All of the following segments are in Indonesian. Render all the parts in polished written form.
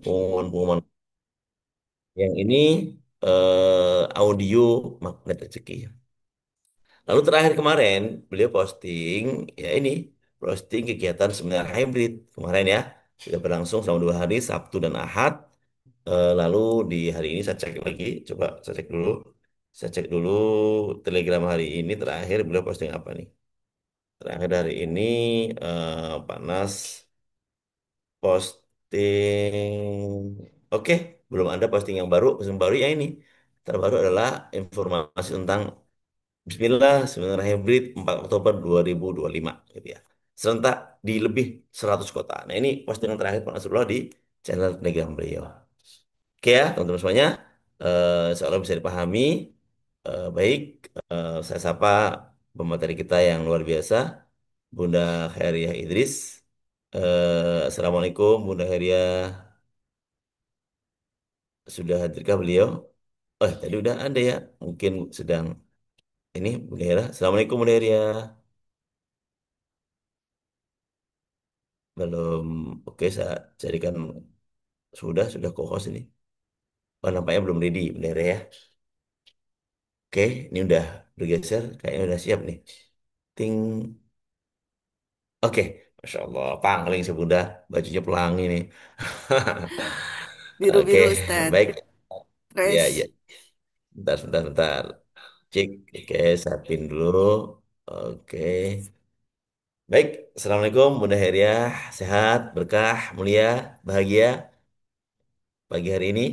pengumuman yang ini audio magnet rezeki. Lalu terakhir kemarin beliau posting ya ini posting kegiatan seminar hybrid kemarin ya sudah berlangsung selama 2 hari Sabtu dan Ahad. Lalu di hari ini saya cek lagi, coba saya cek dulu. Saya cek dulu Telegram hari ini terakhir beliau posting apa nih? Terakhir hari ini Pak Nas posting. Oke, belum ada posting yang baru. Posting baru ya ini. Terbaru adalah informasi tentang Bismillah seminar hybrid 4 Oktober 2025 gitu ya. Serentak di lebih 100 kota. Nah, ini postingan terakhir Pak Nasrullah di channel Telegram beliau. Oke ya, teman-teman semuanya. Seolah bisa dipahami. Baik, saya sapa pemateri kita yang luar biasa, Bunda Khairiah Idris. Assalamualaikum, Bunda Khairiah. Sudah hadirkah beliau? Oh, tadi udah ada ya. Mungkin sedang ini, Bunda Khairiah. Assalamualaikum, Bunda Khairiah. Belum, oke, saya jadikan sudah co-host ini. Oh, nampaknya belum ready, Bunda Khairiah ya. Oke, ini udah bergeser, kayaknya udah siap nih. Ting. Oke, Masya Allah, pangling sih Bunda, bajunya pelangi nih. Oke, Biru-biru Ustadz. baik. Ya, ya. Fresh. Bentar, bentar, bentar. Cek, oke, saya pin dulu. Oke. Baik, Assalamualaikum Bunda Heriah. Sehat, berkah, mulia, bahagia pagi hari ini.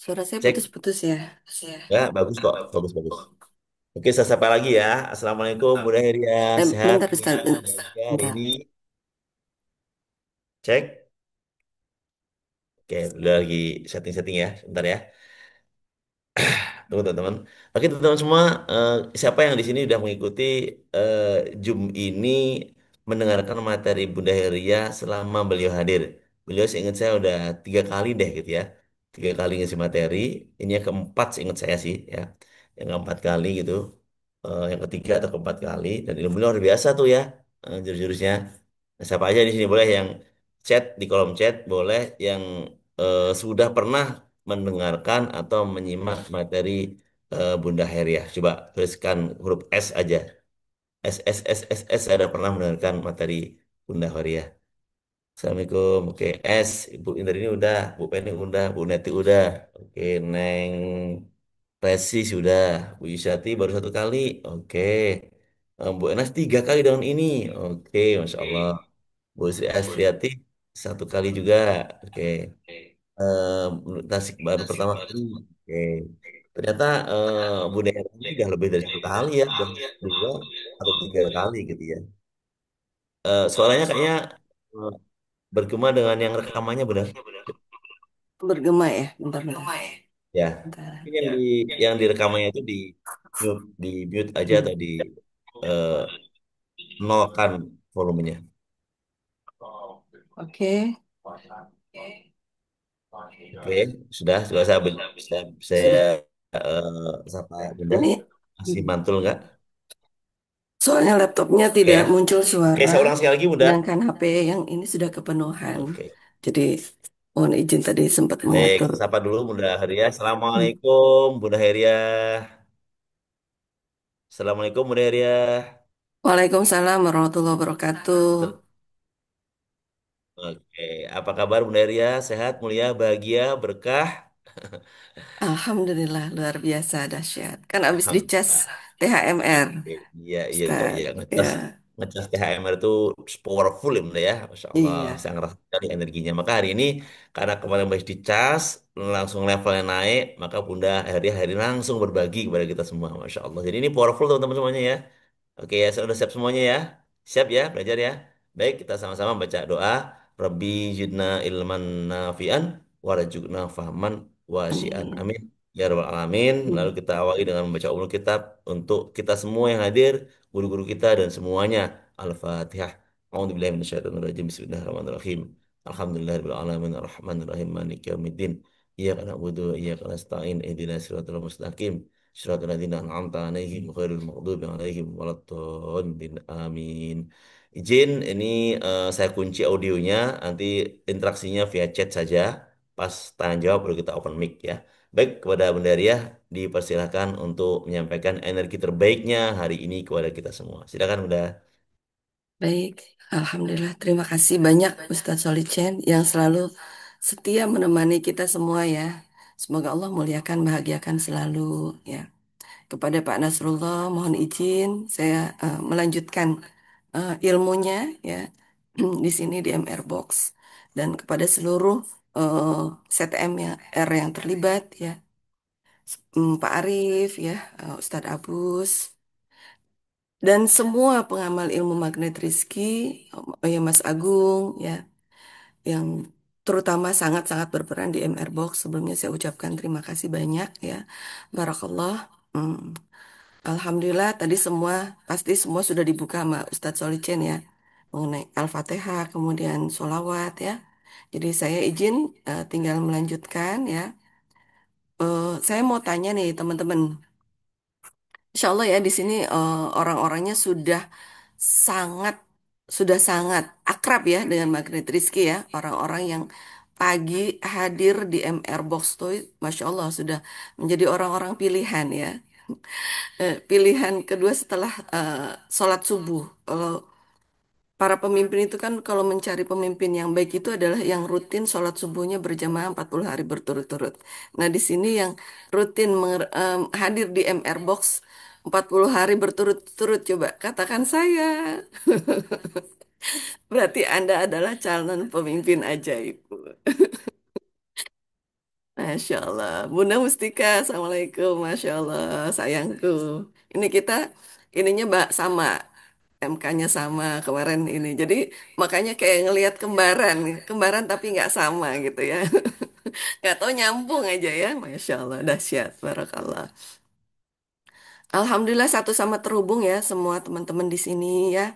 Suara saya Cek, putus-putus ya. ya, bagus kok, bagus, bagus. Oke, saya sapa lagi ya. Assalamualaikum Bunda Heriah. Sehat, Bentar mulia, Ustadz, bahagia hari bentar. ini. Cek. Oke, udah lagi setting-setting ya. Sebentar ya. Tunggu teman-teman. Oke teman-teman semua, siapa yang di sini sudah mengikuti eh, Zoom ini mendengarkan materi Bunda Heria selama beliau hadir? Beliau seingat saya udah 3 kali deh gitu ya, 3 kali ngisi materi. Ini yang keempat seingat saya sih ya, yang keempat kali gitu. Yang ketiga atau keempat kali dan ilmu luar biasa tuh ya, jurus-jurusnya. Nah, siapa aja di sini boleh yang chat di kolom chat, boleh yang sudah pernah mendengarkan atau menyimak materi Bunda Heriah. Coba tuliskan huruf S aja. S S S S S ada pernah mendengarkan materi Bunda Heriah. Assalamualaikum. Oke, S. Ibu Indra ini udah, Bu Penny udah, Bu Neti udah. Oke, Neng Resi sudah. Bu Yusyati baru 1 kali. Oke. Bu Enas 3 kali tahun ini. Oke, Masya Allah. Bu Sri Astriati 1 kali juga. Oke. Tasik baru pertama kali. Oke. Ternyata budaya ini udah lebih dari 1 kali ya, udah 2 atau 3 kali gitu ya. Suaranya kayaknya eh, bergema dengan yang rekamannya benar. Bergema ya, bentar-bentar. Ya. Bentar. Ini yang di rekamannya itu di mute aja Hmm. atau di eh, nolkan volumenya. Oke, Oke, sudah saya sudah. sapa Bunda. Ini Masih mantul nggak? soalnya laptopnya Oke tidak ya. muncul Oke, suara, saya ulang sekali lagi Bunda. sedangkan HP yang ini sudah kepenuhan. Oke. Jadi mohon izin tadi sempat Baik, mengatur. saya sapa dulu Bunda Heria. Hmm. Assalamualaikum Bunda Heria. Assalamualaikum Bunda Heria. Waalaikumsalam warahmatullahi wabarakatuh. Ter- Oke, apa kabar Bunda Heria? Sehat, mulia, bahagia, berkah? Alhamdulillah luar biasa dahsyat. Kan abis dicas Alhamdulillah. THMR, Iya, iya kok Ustaz. ya Ya, ngecas THMR itu powerful ya Bunda ya. Masya Allah, iya. saya ngerasa sekali energinya. Maka hari ini karena kemarin habis dicas langsung levelnya naik, maka Bunda Heria hari ini langsung berbagi kepada kita semua. Masya Allah. Jadi ini powerful teman-teman semuanya ya. Oke ya, saya udah siap semuanya ya. Siap ya, belajar ya. Baik, kita sama-sama baca doa. Rabbi zidna ilman nafi'an warjukna fahman wasi'an. Amin. Amin. Ya Rabbal Alamin. Lalu Hmm. kita awali dengan membaca ulun kitab untuk kita semua yang hadir, guru-guru kita dan semuanya. Al-Fatihah. A'udzubillahi minasyaitonirrajim. Bismillahirrahmanirrahim. Alhamdulillahirabbil alamin arrahmanirrahim maliki yaumiddin. Iyyaka na'budu wa iyyaka nasta'in ihdinas siratal mustaqim. Siratal ladzina an'amta 'alaihim ghairil maghdubi 'alaihim waladdallin. Amin. Izin ini saya kunci audionya, nanti interaksinya via chat saja. Pas tanya jawab baru kita open mic ya. Baik, kepada Bunda Ria dipersilahkan untuk menyampaikan energi terbaiknya hari ini kepada kita semua. Silakan Bunda. Baik, Alhamdulillah. Terima kasih banyak Ustadz Solicen yang selalu setia menemani kita semua ya. Semoga Allah muliakan, bahagiakan selalu ya. Kepada Pak Nasrullah, mohon izin saya melanjutkan ilmunya ya di sini di MR Box dan kepada seluruh CTM yang R yang terlibat ya, Pak Arif ya, Ustadz Abus dan semua pengamal ilmu magnet Rizki, ya Mas Agung ya, yang terutama sangat-sangat berperan di MR Box. Sebelumnya saya ucapkan terima kasih banyak ya. Barakallah. Hmm. Alhamdulillah tadi semua pasti semua sudah dibuka sama Ustadz Solicen ya mengenai Al-Fatihah kemudian sholawat ya. Jadi saya izin tinggal melanjutkan ya. Saya mau tanya nih teman-teman. Insya Allah ya di sini orang-orangnya sangat sangat akrab ya dengan Magnet Rizky ya. Orang-orang yang pagi hadir di MR Box tuh, Masya Allah sudah menjadi orang-orang pilihan ya. Pilihan kedua setelah sholat subuh. Kalau para pemimpin itu kan kalau mencari pemimpin yang baik itu adalah yang rutin sholat subuhnya berjamaah 40 hari berturut-turut. Nah di sini yang rutin hadir di MR Box 40 hari berturut-turut coba katakan saya. Berarti Anda adalah calon pemimpin ajaib. Masya Allah. Bunda Mustika, Assalamualaikum. Masya Allah, sayangku. Ini kita, ininya sama. MK-nya sama kemarin ini. Jadi makanya kayak ngelihat kembaran. Kembaran tapi nggak sama gitu ya. Nggak tahu nyambung aja ya. Masya Allah, dahsyat. Barakallah. Alhamdulillah satu sama terhubung ya semua teman-teman di sini ya.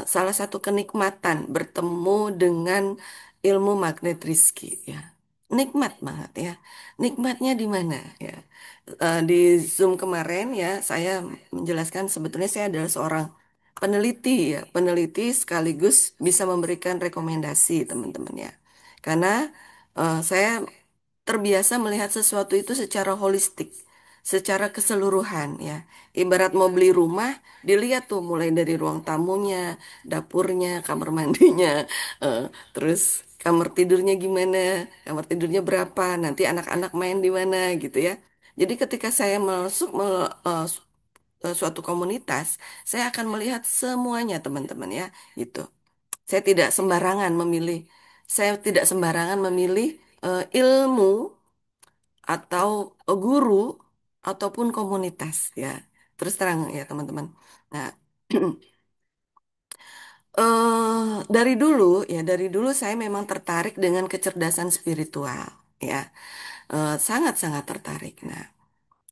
Salah satu kenikmatan bertemu dengan ilmu magnet Rizki ya. Nikmat banget ya. Nikmatnya di mana ya? Di Zoom kemarin ya saya menjelaskan sebetulnya saya adalah seorang peneliti ya. Peneliti sekaligus bisa memberikan rekomendasi teman-teman ya. Karena saya terbiasa melihat sesuatu itu secara holistik, secara keseluruhan ya. Ibarat mau beli rumah, dilihat tuh mulai dari ruang tamunya, dapurnya, kamar mandinya, terus kamar tidurnya gimana, kamar tidurnya berapa, nanti anak-anak main di mana gitu ya. Jadi ketika saya masuk suatu komunitas, saya akan melihat semuanya teman-teman ya, gitu. Saya tidak sembarangan memilih, saya tidak sembarangan memilih ilmu atau guru ataupun komunitas ya. Terus terang ya teman-teman. Nah, dari dulu saya memang tertarik dengan kecerdasan spiritual ya. Sangat-sangat tertarik. Nah,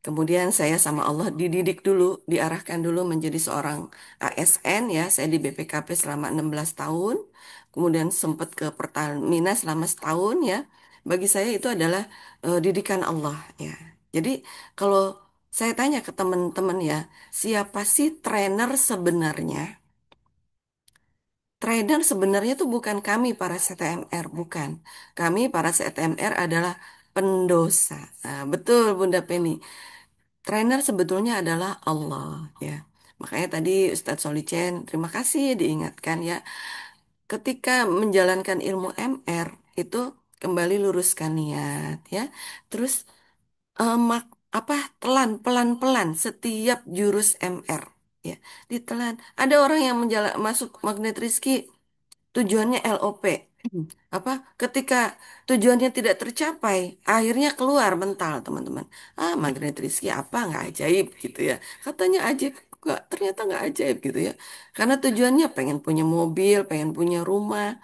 kemudian saya sama Allah dididik dulu, diarahkan dulu menjadi seorang ASN ya. Saya di BPKP selama 16 tahun. Kemudian sempat ke Pertamina selama setahun ya. Bagi saya itu adalah didikan Allah ya. Jadi kalau saya tanya ke teman-teman ya, siapa sih trainer sebenarnya? Trainer sebenarnya itu bukan kami para CTMR, bukan. Kami para CTMR adalah pendosa. Nah, betul Bunda Penny. Trainer sebetulnya adalah Allah ya. Makanya tadi Ustadz Solicen, terima kasih diingatkan ya. Ketika menjalankan ilmu MR itu kembali luruskan niat ya. Terus apa telan pelan-pelan setiap jurus MR ya. Ditelan. Ada orang yang masuk magnet Rizki tujuannya LOP. Apa ketika tujuannya tidak tercapai, akhirnya keluar mental, teman-teman. Magnet Rizky apa nggak ajaib gitu ya. Katanya ajaib, nggak, ternyata nggak ajaib gitu ya. Karena tujuannya pengen punya mobil, pengen punya rumah,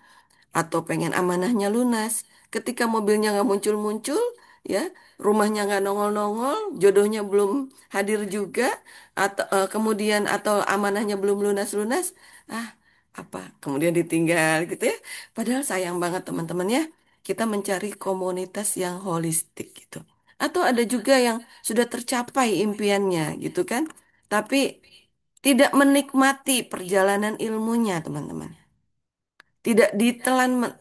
atau pengen amanahnya lunas. Ketika mobilnya nggak muncul-muncul, ya, rumahnya nggak nongol-nongol, jodohnya belum hadir juga, atau kemudian atau amanahnya belum lunas-lunas, ah apa? Kemudian ditinggal gitu ya. Padahal sayang banget teman-teman ya, kita mencari komunitas yang holistik gitu. Atau ada juga yang sudah tercapai impiannya gitu kan, tapi tidak menikmati perjalanan ilmunya, teman-teman. Tidak ditelan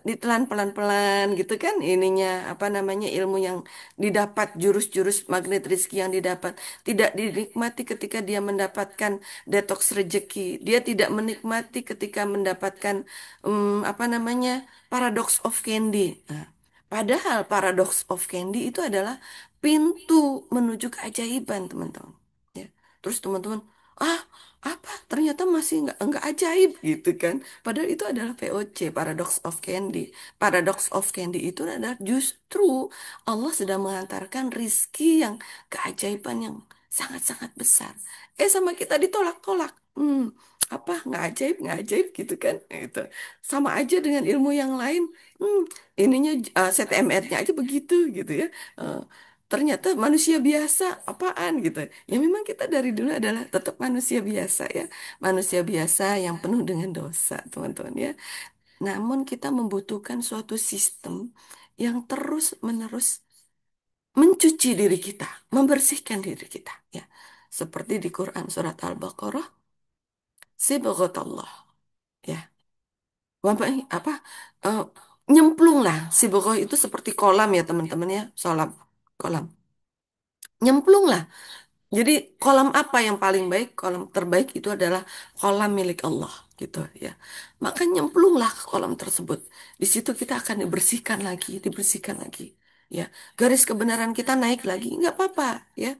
pelan-pelan gitu kan ininya apa namanya ilmu yang didapat, jurus-jurus magnet rezeki yang didapat tidak dinikmati ketika dia mendapatkan detox rezeki, dia tidak menikmati ketika mendapatkan apa namanya paradox of candy. Nah, padahal paradox of candy itu adalah pintu menuju keajaiban, teman-teman, ya. Terus teman-teman, ah, apa ternyata masih nggak ajaib gitu kan. Padahal itu adalah POC, Paradox of Candy. Paradox of Candy itu adalah justru Allah sedang mengantarkan rizki yang keajaiban yang sangat-sangat besar. Sama kita ditolak-tolak. Apa nggak ajaib gitu kan? Itu sama aja dengan ilmu yang lain. Hmm, ininya CTMR-nya aja begitu gitu ya. Eh, Ternyata manusia biasa apaan gitu. Ya memang kita dari dulu adalah tetap manusia biasa ya. Manusia biasa yang penuh dengan dosa, teman-teman ya. Namun kita membutuhkan suatu sistem yang terus-menerus mencuci diri kita, membersihkan diri kita ya. Seperti di Quran surat Al-Baqarah, sibghatallah ya. Apa? Eh, Nyemplung lah. Sibghah itu seperti kolam ya, teman-teman ya. Kolam. Nyemplung lah. Jadi kolam apa yang paling baik? Kolam terbaik itu adalah kolam milik Allah gitu ya. Maka nyemplunglah ke kolam tersebut. Di situ kita akan dibersihkan lagi, dibersihkan lagi. Ya, garis kebenaran kita naik lagi, nggak apa-apa ya.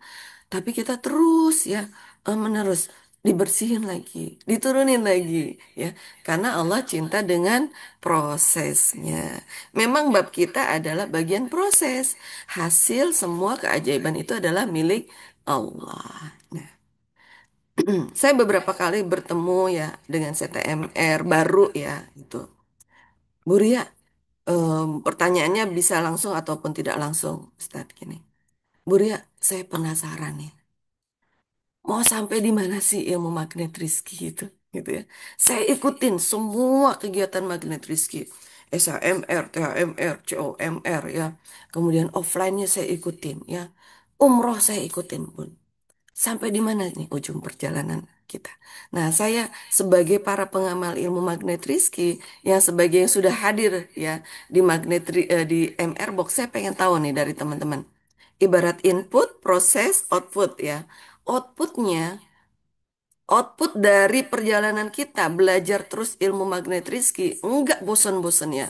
Tapi kita terus ya menerus dibersihin lagi, diturunin lagi ya. Karena Allah cinta dengan prosesnya. Memang bab kita adalah bagian proses. Hasil semua keajaiban itu adalah milik Allah. Nah, saya beberapa kali bertemu ya dengan CTMR baru ya itu. Bu Ria, pertanyaannya bisa langsung ataupun tidak langsung, Ustadz gini. Bu Ria, saya penasaran nih. Mau sampai di mana sih ilmu magnet Rizky itu? Gitu ya. Saya ikutin semua kegiatan magnet Rizky. SHMR, THMR, COMR ya. Kemudian offline-nya saya ikutin ya. Umroh saya ikutin pun. Sampai di mana nih ujung perjalanan kita? Nah, saya sebagai para pengamal ilmu magnet Rizky, yang sebagai yang sudah hadir ya di di MR Box, saya pengen tahu nih dari teman-teman. Ibarat input, proses, output ya. Outputnya, output dari perjalanan kita belajar terus ilmu magnet Rizky, enggak bosan-bosan ya.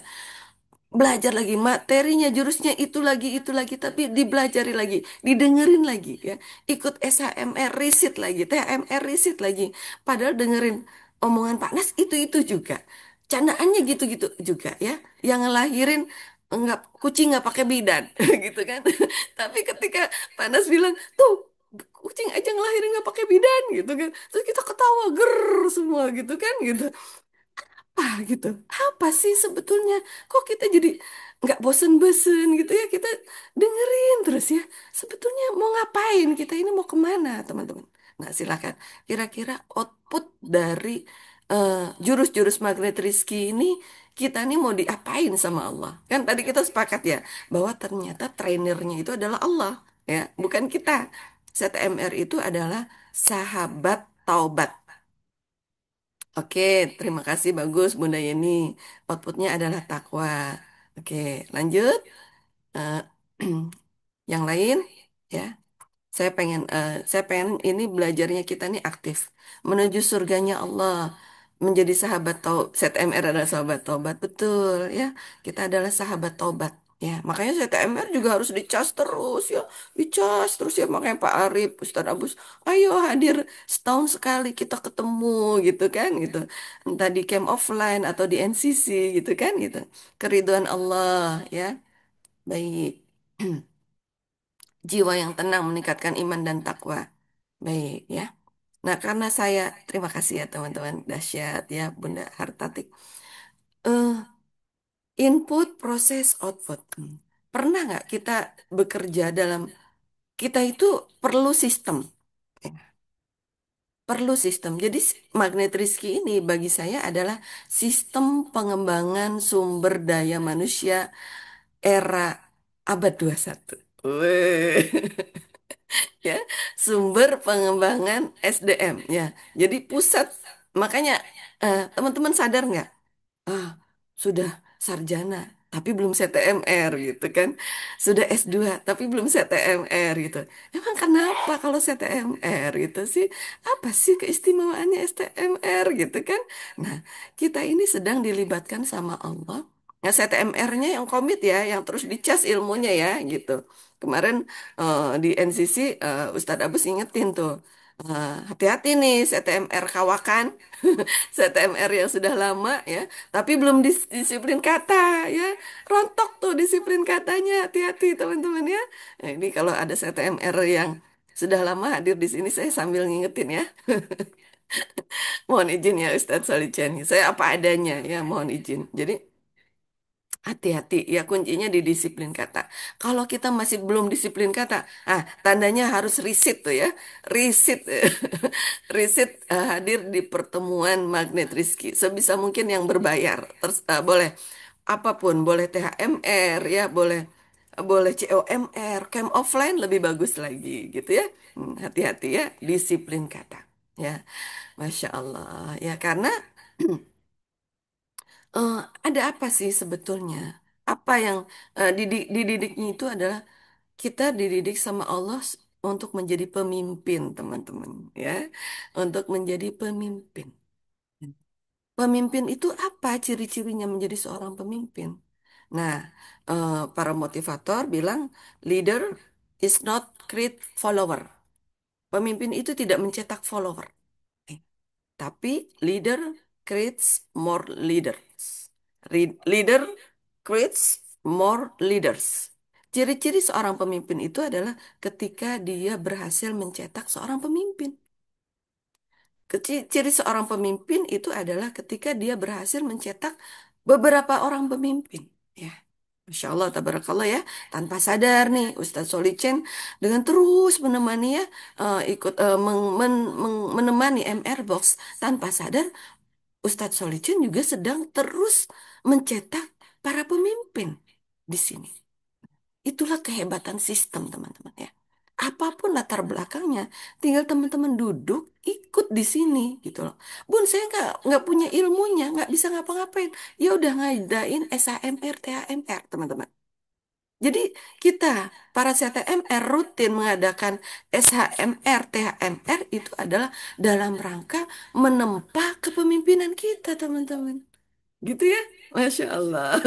Belajar lagi materinya, jurusnya itu lagi, tapi dibelajari lagi, didengerin lagi ya. Ikut SHMR riset lagi, THMR riset lagi. Padahal dengerin omongan Pak Nas itu juga. Candaannya gitu-gitu juga ya. Yang ngelahirin enggak kucing nggak pakai bidan gitu kan. Tapi ketika Pak Nas bilang, "Tuh, kucing aja ngelahirin nggak pakai bidan," gitu kan. Terus kita ketawa ger semua gitu kan gitu. Gitu. Apa sih sebetulnya? Kok kita jadi nggak bosen-bosen gitu ya? Kita dengerin terus ya. Sebetulnya mau ngapain? Kita ini mau kemana, teman-teman? Nah, silakan. Kira-kira output dari eh, jurus-jurus magnet Rizky ini kita nih mau diapain sama Allah? Kan tadi kita sepakat ya bahwa ternyata trainernya itu adalah Allah, ya, bukan kita. ZMR itu adalah sahabat taubat. Oke, terima kasih bagus Bunda Yeni. Outputnya adalah takwa. Oke, lanjut. Eh, yang lain, ya. Saya pengen ini belajarnya kita nih aktif menuju surganya Allah, menjadi sahabat ZMR adalah sahabat taubat, betul ya. Kita adalah sahabat taubat. Ya, makanya ZMR juga harus dicas terus ya, dicas terus ya. Makanya Pak Arif, Ustadz Abus, ayo hadir setahun sekali kita ketemu gitu kan, gitu. Entah di camp offline atau di NCC gitu kan, gitu. Keriduan Allah ya, baik. Jiwa yang tenang meningkatkan iman dan takwa. Baik ya. Nah, karena saya terima kasih ya teman-teman, dahsyat ya Bunda Hartatik. Eh, Input, proses, output. Pernah nggak kita bekerja dalam kita itu perlu sistem, ya, perlu sistem. Jadi magnet Rizky ini bagi saya adalah sistem pengembangan sumber daya manusia era abad 21. Weh. Ya, sumber pengembangan SDM ya. Jadi pusat, makanya teman-teman sadar nggak? Ah, sudah sarjana tapi belum CTMR gitu kan. Sudah S2 tapi belum CTMR gitu. Emang kenapa kalau CTMR gitu sih? Apa sih keistimewaannya STMR gitu kan? Nah, kita ini sedang dilibatkan sama Allah. Nah, CTMR-nya yang komit ya, yang terus dicas ilmunya ya gitu. Kemarin di NCC Ustadz Abus ingetin tuh. Hati-hati nih CTMR kawakan. CTMR yang sudah lama ya, tapi belum disiplin kata ya. Rontok tuh disiplin katanya. Hati-hati teman-teman ya. Nah, ini kalau ada CTMR yang sudah lama hadir di sini saya sambil ngingetin ya. Mohon izin ya Ustadz Solichani. Saya apa adanya ya, mohon izin. Jadi hati-hati ya kuncinya di disiplin kata. Kalau kita masih belum disiplin kata, tandanya harus riset tuh ya. Riset. Riset hadir di pertemuan Magnet Rizky. Sebisa mungkin yang berbayar. Terus boleh apapun, boleh THMR ya, boleh boleh COMR, camp offline lebih bagus lagi gitu ya. Hati-hati ya, disiplin kata. Ya, Masya Allah. Ya karena eh, ada apa sih sebetulnya? Apa yang dididiknya itu adalah kita dididik sama Allah untuk menjadi pemimpin, teman-teman, ya. Untuk menjadi pemimpin. Pemimpin itu apa ciri-cirinya menjadi seorang pemimpin? Nah, para motivator bilang leader is not create follower. Pemimpin itu tidak mencetak follower. Tapi leader creates more leaders. Leader creates more leaders. Ciri-ciri seorang pemimpin itu adalah ketika dia berhasil mencetak seorang pemimpin. Ciri seorang pemimpin itu adalah ketika dia berhasil mencetak beberapa orang pemimpin. Ya, Masya Allah, tabarakallah ya. Tanpa sadar nih, Ustadz Solicen dengan terus menemani ya, ikut menemani MR Box. Tanpa sadar, Ustadz Solicen juga sedang terus mencetak para pemimpin di sini. Itulah kehebatan sistem, teman-teman ya. Apapun latar belakangnya, tinggal teman-teman duduk, ikut di sini gitu loh. Bun, saya nggak punya ilmunya, nggak bisa ngapa-ngapain. Ya udah ngadain SHMR, THMR, teman-teman. Jadi kita para CTMR rutin mengadakan SHMR, THMR itu adalah dalam rangka menempa kepemimpinan kita, teman-teman. Gitu ya, Masya Allah,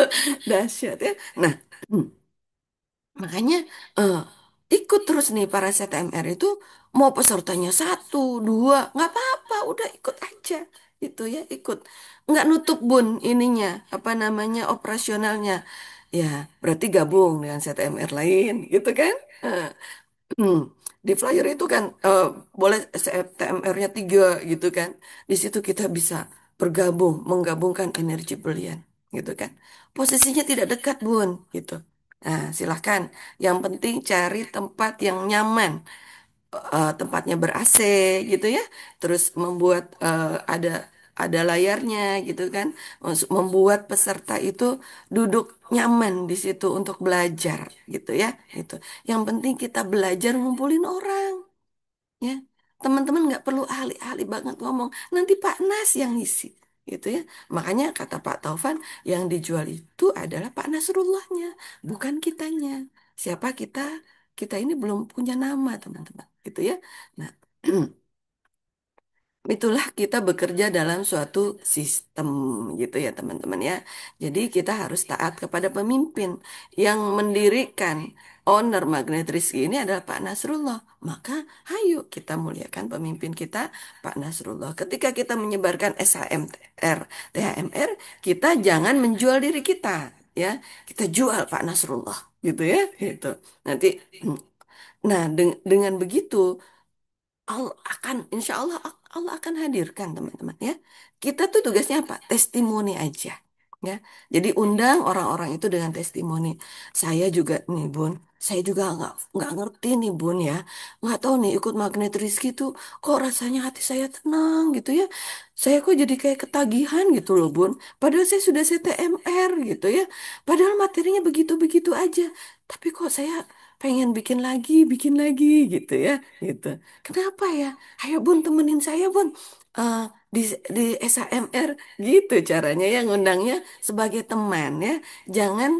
dahsyat ya. Nah, makanya eh, ikut terus nih para CTMR itu mau pesertanya satu, dua, nggak apa-apa, udah ikut aja. Itu ya ikut. Nggak nutup bun ininya, apa namanya operasionalnya. Ya berarti gabung dengan CTMR lain gitu kan. Eh, Hmm, Di flyer itu kan boleh TMR-nya 3 gitu kan. Di situ kita bisa bergabung, menggabungkan energi belian gitu kan. Posisinya tidak dekat, Bun, gitu. Nah, silahkan. Yang penting cari tempat yang nyaman, tempatnya ber-AC gitu ya. Terus membuat ada layarnya gitu kan. Membuat peserta itu duduk nyaman di situ untuk belajar gitu ya. Gitu. Yang penting kita belajar ngumpulin orang ya. Teman-teman nggak perlu ahli-ahli banget ngomong. Nanti Pak Nas yang ngisi gitu ya. Makanya kata Pak Taufan yang dijual itu adalah Pak Nasrullahnya, bukan kitanya. Siapa kita? Kita ini belum punya nama, teman-teman. Gitu ya. Nah, itulah kita bekerja dalam suatu sistem gitu ya teman-teman ya. Jadi kita harus taat kepada pemimpin yang mendirikan owner Magnet Rizky ini adalah Pak Nasrullah. Maka ayo kita muliakan pemimpin kita Pak Nasrullah. Ketika kita menyebarkan SHMR, THMR, kita jangan menjual diri kita ya. Kita jual Pak Nasrullah gitu ya. Gitu. Nanti nah dengan begitu Allah akan, insya Allah Allah akan hadirkan teman-teman ya. Kita tuh tugasnya apa? Testimoni aja. Ya, jadi undang orang-orang itu dengan testimoni. Saya juga nih Bun, saya juga nggak ngerti nih Bun ya, nggak tahu nih ikut Magnet Rizky tuh kok rasanya hati saya tenang gitu ya. Saya kok jadi kayak ketagihan gitu loh Bun. Padahal saya sudah CTMR gitu ya. Padahal materinya begitu-begitu aja. Tapi kok saya pengen bikin lagi gitu ya, gitu. Kenapa ya? Ayo Bun, temenin saya Bun. Eh, di di SAMR gitu caranya ya ngundangnya sebagai teman ya. Jangan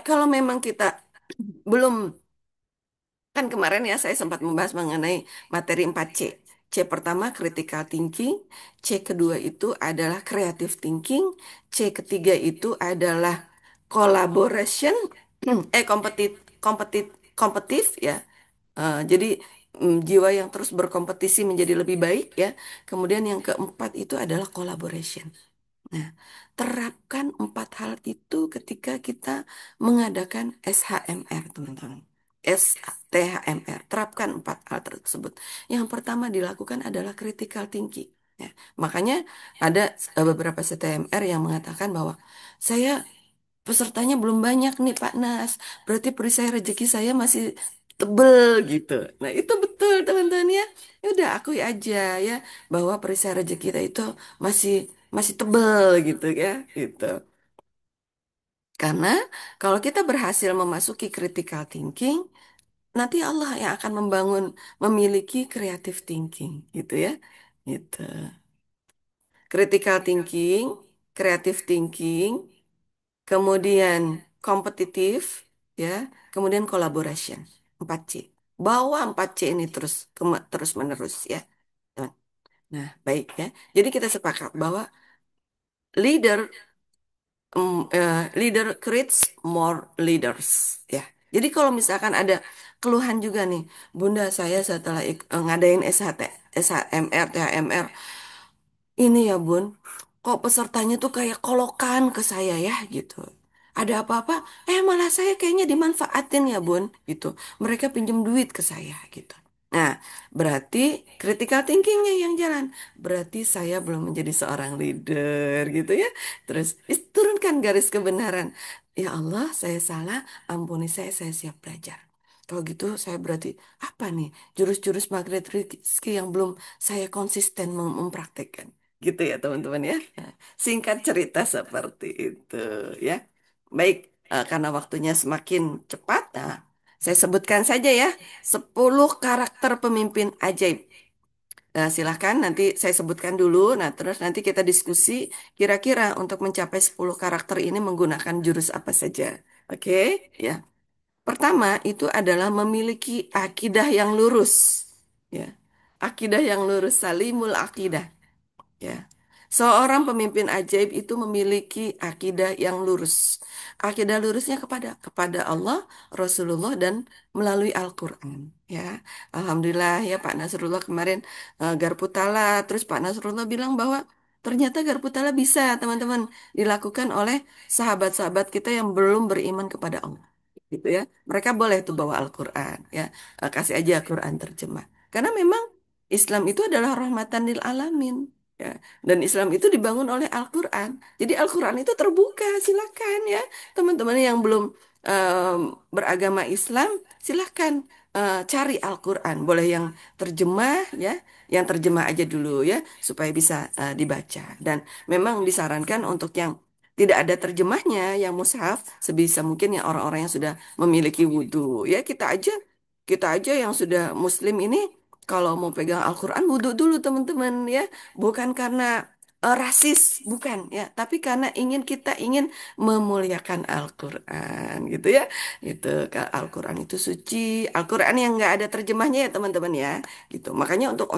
kalau memang kita belum. Kan kemarin ya saya sempat membahas mengenai materi 4C. C pertama critical thinking, C kedua itu adalah creative thinking, C ketiga itu adalah collaboration, kompetitif ya. Jadi jiwa yang terus berkompetisi menjadi lebih baik ya. Kemudian yang keempat itu adalah collaboration. Nah, terapkan empat hal itu ketika kita mengadakan SHMR, teman-teman. STHMR, terapkan empat hal tersebut. Yang pertama dilakukan adalah critical thinking. Ya, makanya ada beberapa STMR yang mengatakan bahwa saya pesertanya belum banyak nih Pak Nas, berarti perisai rezeki saya masih tebel gitu. Nah itu betul teman-teman ya. Ya udah akui aja ya bahwa perisai rezeki kita itu masih masih tebel gitu ya gitu. Karena kalau kita berhasil memasuki critical thinking, nanti Allah yang akan memiliki creative thinking gitu ya. Gitu. Critical thinking, creative thinking, kemudian kompetitif ya, kemudian collaboration. 4C. Bawa 4C ini terus menerus ya. Nah, baik ya. Jadi kita sepakat bahwa leader leader creates more leaders ya. Jadi kalau misalkan ada keluhan juga nih, Bunda saya setelah ngadain SHMR, THMR, ini ya Bun, kok pesertanya tuh kayak kolokan ke saya ya gitu. Ada apa-apa, malah saya kayaknya dimanfaatin ya Bun gitu. Mereka pinjem duit ke saya gitu. Nah, berarti critical thinkingnya yang jalan. Berarti saya belum menjadi seorang leader gitu ya. Terus turunkan garis kebenaran. Ya Allah, saya salah, ampuni saya siap belajar. Kalau gitu saya berarti apa nih jurus-jurus magnet rezeki yang belum saya konsisten mempraktekkan. Gitu ya teman-teman ya. Nah, singkat cerita seperti itu ya. Baik, karena waktunya semakin cepat, nah, saya sebutkan saja ya 10 karakter pemimpin ajaib. Nah, silahkan nanti saya sebutkan dulu. Nah, terus nanti kita diskusi kira-kira untuk mencapai 10 karakter ini menggunakan jurus apa saja. Oke, ya. Pertama itu adalah memiliki akidah yang lurus. Ya. Akidah yang lurus, salimul akidah. Ya. Seorang pemimpin ajaib itu memiliki akidah yang lurus. Akidah lurusnya kepada Allah, Rasulullah dan melalui Al-Qur'an, ya. Alhamdulillah ya Pak Nasrullah kemarin Garputala, terus Pak Nasrullah bilang bahwa ternyata Garputala bisa, teman-teman, dilakukan oleh sahabat-sahabat kita yang belum beriman kepada Allah. Gitu ya. Mereka boleh tuh bawa Al-Qur'an, ya. Kasih aja Al-Qur'an terjemah. Karena memang Islam itu adalah rahmatan lil alamin. Ya. Dan Islam itu dibangun oleh Al-Quran. Jadi Al-Quran itu terbuka, silakan ya. Teman-teman yang belum em, beragama Islam, silakan cari Al-Quran. Boleh yang terjemah ya, yang terjemah aja dulu ya, supaya bisa dibaca. Dan memang disarankan untuk yang tidak ada terjemahnya, yang mushaf, sebisa mungkin yang orang-orang yang sudah memiliki wudhu. Ya kita aja yang sudah Muslim ini kalau mau pegang Al-Quran wudhu dulu teman-teman ya. Bukan karena rasis, bukan ya. Tapi karena kita ingin memuliakan Al-Quran gitu ya. Itu Al-Quran itu suci. Al-Quran yang nggak ada terjemahnya ya teman-teman ya. Gitu. Makanya untuk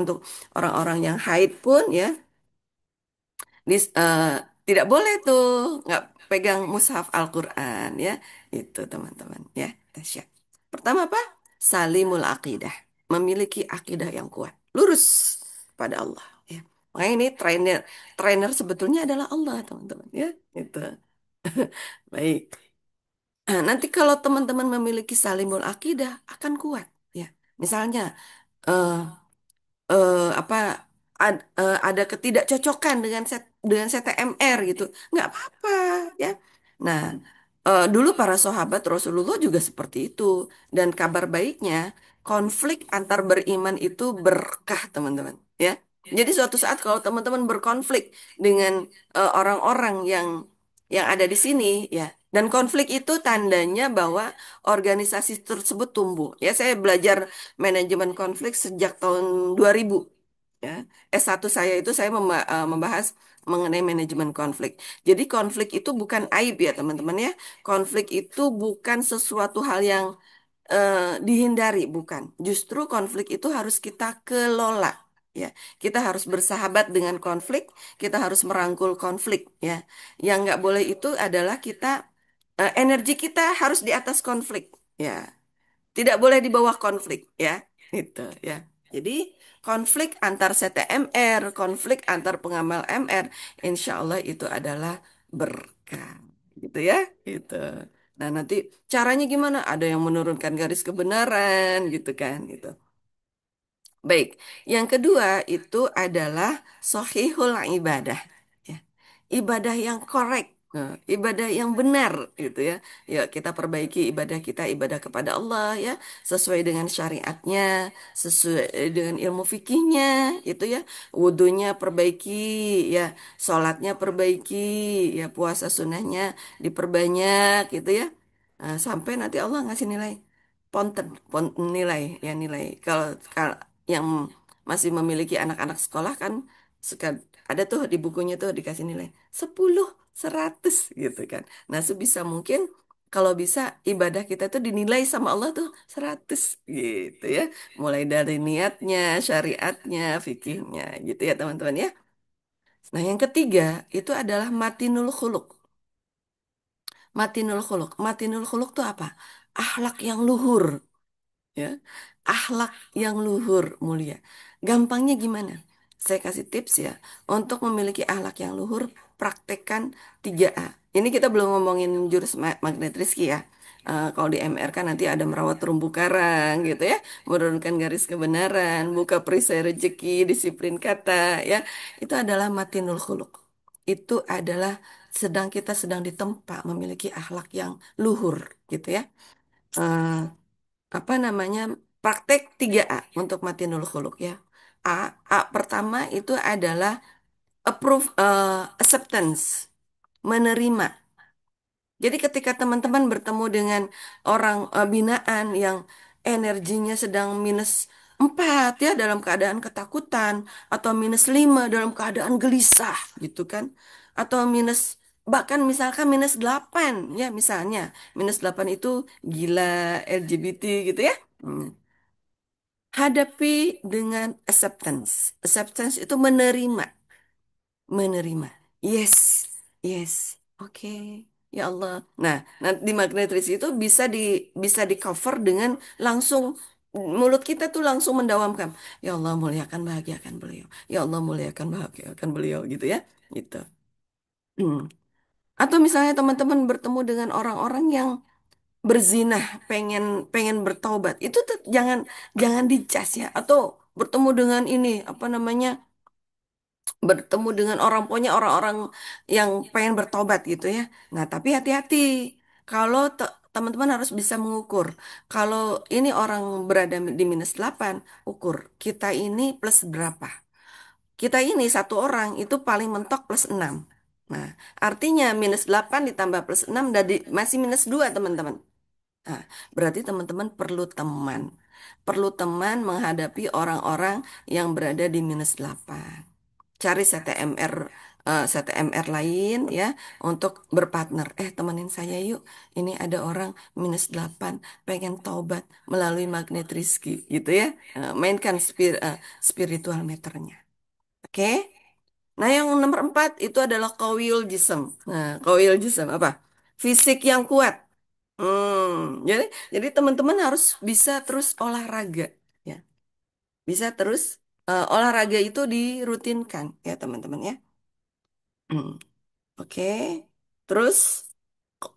orang-orang yang haid pun ya. Dis- eh, Tidak boleh tuh nggak pegang mushaf Al-Quran ya. Itu teman-teman ya. Dahsyat. Pertama apa? Salimul akidah. Memiliki akidah yang kuat. Lurus pada Allah. Ya. Makanya ini trainer sebetulnya adalah Allah teman-teman ya. Itu. Baik. Nah, nanti kalau teman-teman memiliki salimul akidah akan kuat ya. Misalnya eh, apa ada ketidakcocokan dengan CTMR gitu, nggak apa-apa ya. Nah, dulu para sahabat Rasulullah juga seperti itu, dan kabar baiknya konflik antar beriman itu berkah teman-teman ya. Jadi suatu saat kalau teman-teman berkonflik dengan orang-orang yang ada di sini ya, Dan konflik itu tandanya bahwa organisasi tersebut tumbuh. Ya, saya belajar manajemen konflik sejak tahun 2000. Ya, S1 saya itu saya membahas mengenai manajemen konflik. Jadi konflik itu bukan aib ya teman-teman ya. Konflik itu bukan sesuatu hal yang dihindari, bukan. Justru konflik itu harus kita kelola. Ya, kita harus bersahabat dengan konflik, kita harus merangkul konflik. Ya, yang nggak boleh itu adalah kita energi kita harus di atas konflik. Ya, tidak boleh di bawah konflik. Ya, itu ya. Jadi konflik antar CTMR, konflik antar pengamal MR, insya Allah itu adalah berkah. Gitu ya, gitu. Nah, nanti caranya gimana? Ada yang menurunkan garis kebenaran gitu kan gitu. Baik, yang kedua itu adalah sohihul ibadah. Ya. Ibadah yang korek, nah, ibadah yang benar gitu ya. Ya, kita perbaiki ibadah kita, ibadah kepada Allah ya, sesuai dengan syariatnya, sesuai dengan ilmu fikihnya gitu ya. Wudhunya perbaiki ya, sholatnya perbaiki ya, puasa sunnahnya diperbanyak gitu ya. Nah, sampai nanti Allah ngasih nilai ponten, nilai ya nilai. Kalau yang masih memiliki anak-anak sekolah kan suka ada tuh di bukunya tuh dikasih nilai 10, 100 gitu kan. Nah, sebisa mungkin kalau bisa ibadah kita tuh dinilai sama Allah tuh 100 gitu ya. Mulai dari niatnya, syariatnya, fikihnya gitu ya teman-teman ya. Nah, yang ketiga itu adalah matinul khuluq. Matinul khuluq. Matinul khuluq tuh apa? Akhlak yang luhur ya. Akhlak yang luhur mulia. Gampangnya gimana? Saya kasih tips ya. Untuk memiliki akhlak yang luhur, praktekkan 3A. Ini kita belum ngomongin jurus magnet Rizki ya. Kalau di MR kan nanti ada merawat terumbu karang gitu ya, menurunkan garis kebenaran, buka perisai rezeki, disiplin kata ya. Itu adalah matinul khuluq. Itu adalah kita sedang ditempa memiliki akhlak yang luhur gitu ya. Eh, apa namanya praktek 3A untuk matinul khuluq ya. A, A pertama itu adalah acceptance, menerima. Jadi ketika teman-teman bertemu dengan orang binaan yang energinya sedang -4 ya dalam keadaan ketakutan atau -5 dalam keadaan gelisah gitu kan. Atau bahkan misalkan -8 ya misalnya. -8 itu gila LGBT gitu ya. Hmm. Hadapi dengan acceptance. Acceptance itu menerima, menerima. Yes, yes, oke, ya Allah. Nah, nanti di magnetris itu bisa di cover dengan langsung mulut kita tuh langsung mendawamkan. Ya Allah muliakan bahagiakan beliau. Ya Allah muliakan bahagiakan beliau gitu ya. Gitu. Hmm. Atau misalnya teman-teman bertemu dengan orang-orang yang berzinah, pengen pengen bertaubat, itu tuh jangan dicas ya. Atau bertemu dengan ini apa namanya? Bertemu dengan orang pokoknya orang-orang yang pengen bertobat gitu ya. Nah, tapi hati-hati. Kalau teman-teman harus bisa mengukur. Kalau ini orang berada di -8, ukur. Kita ini plus berapa? Kita ini satu orang itu paling mentok +6. Nah, artinya -8 ditambah +6 masih -2 teman-teman. Nah, berarti teman-teman perlu teman. Perlu teman menghadapi orang-orang yang berada di -8. Cari CTMR lain ya untuk berpartner. Temenin saya yuk. Ini ada orang -8 pengen taubat melalui magnet Rizki gitu ya. Mainkan spiritual meternya. Oke. Nah, yang nomor 4 itu adalah kawil jism. Nah, kawil jism apa? Fisik yang kuat. Jadi teman-teman harus bisa terus olahraga ya. Bisa terus olahraga itu dirutinkan ya teman-teman ya. Hmm, oke. Terus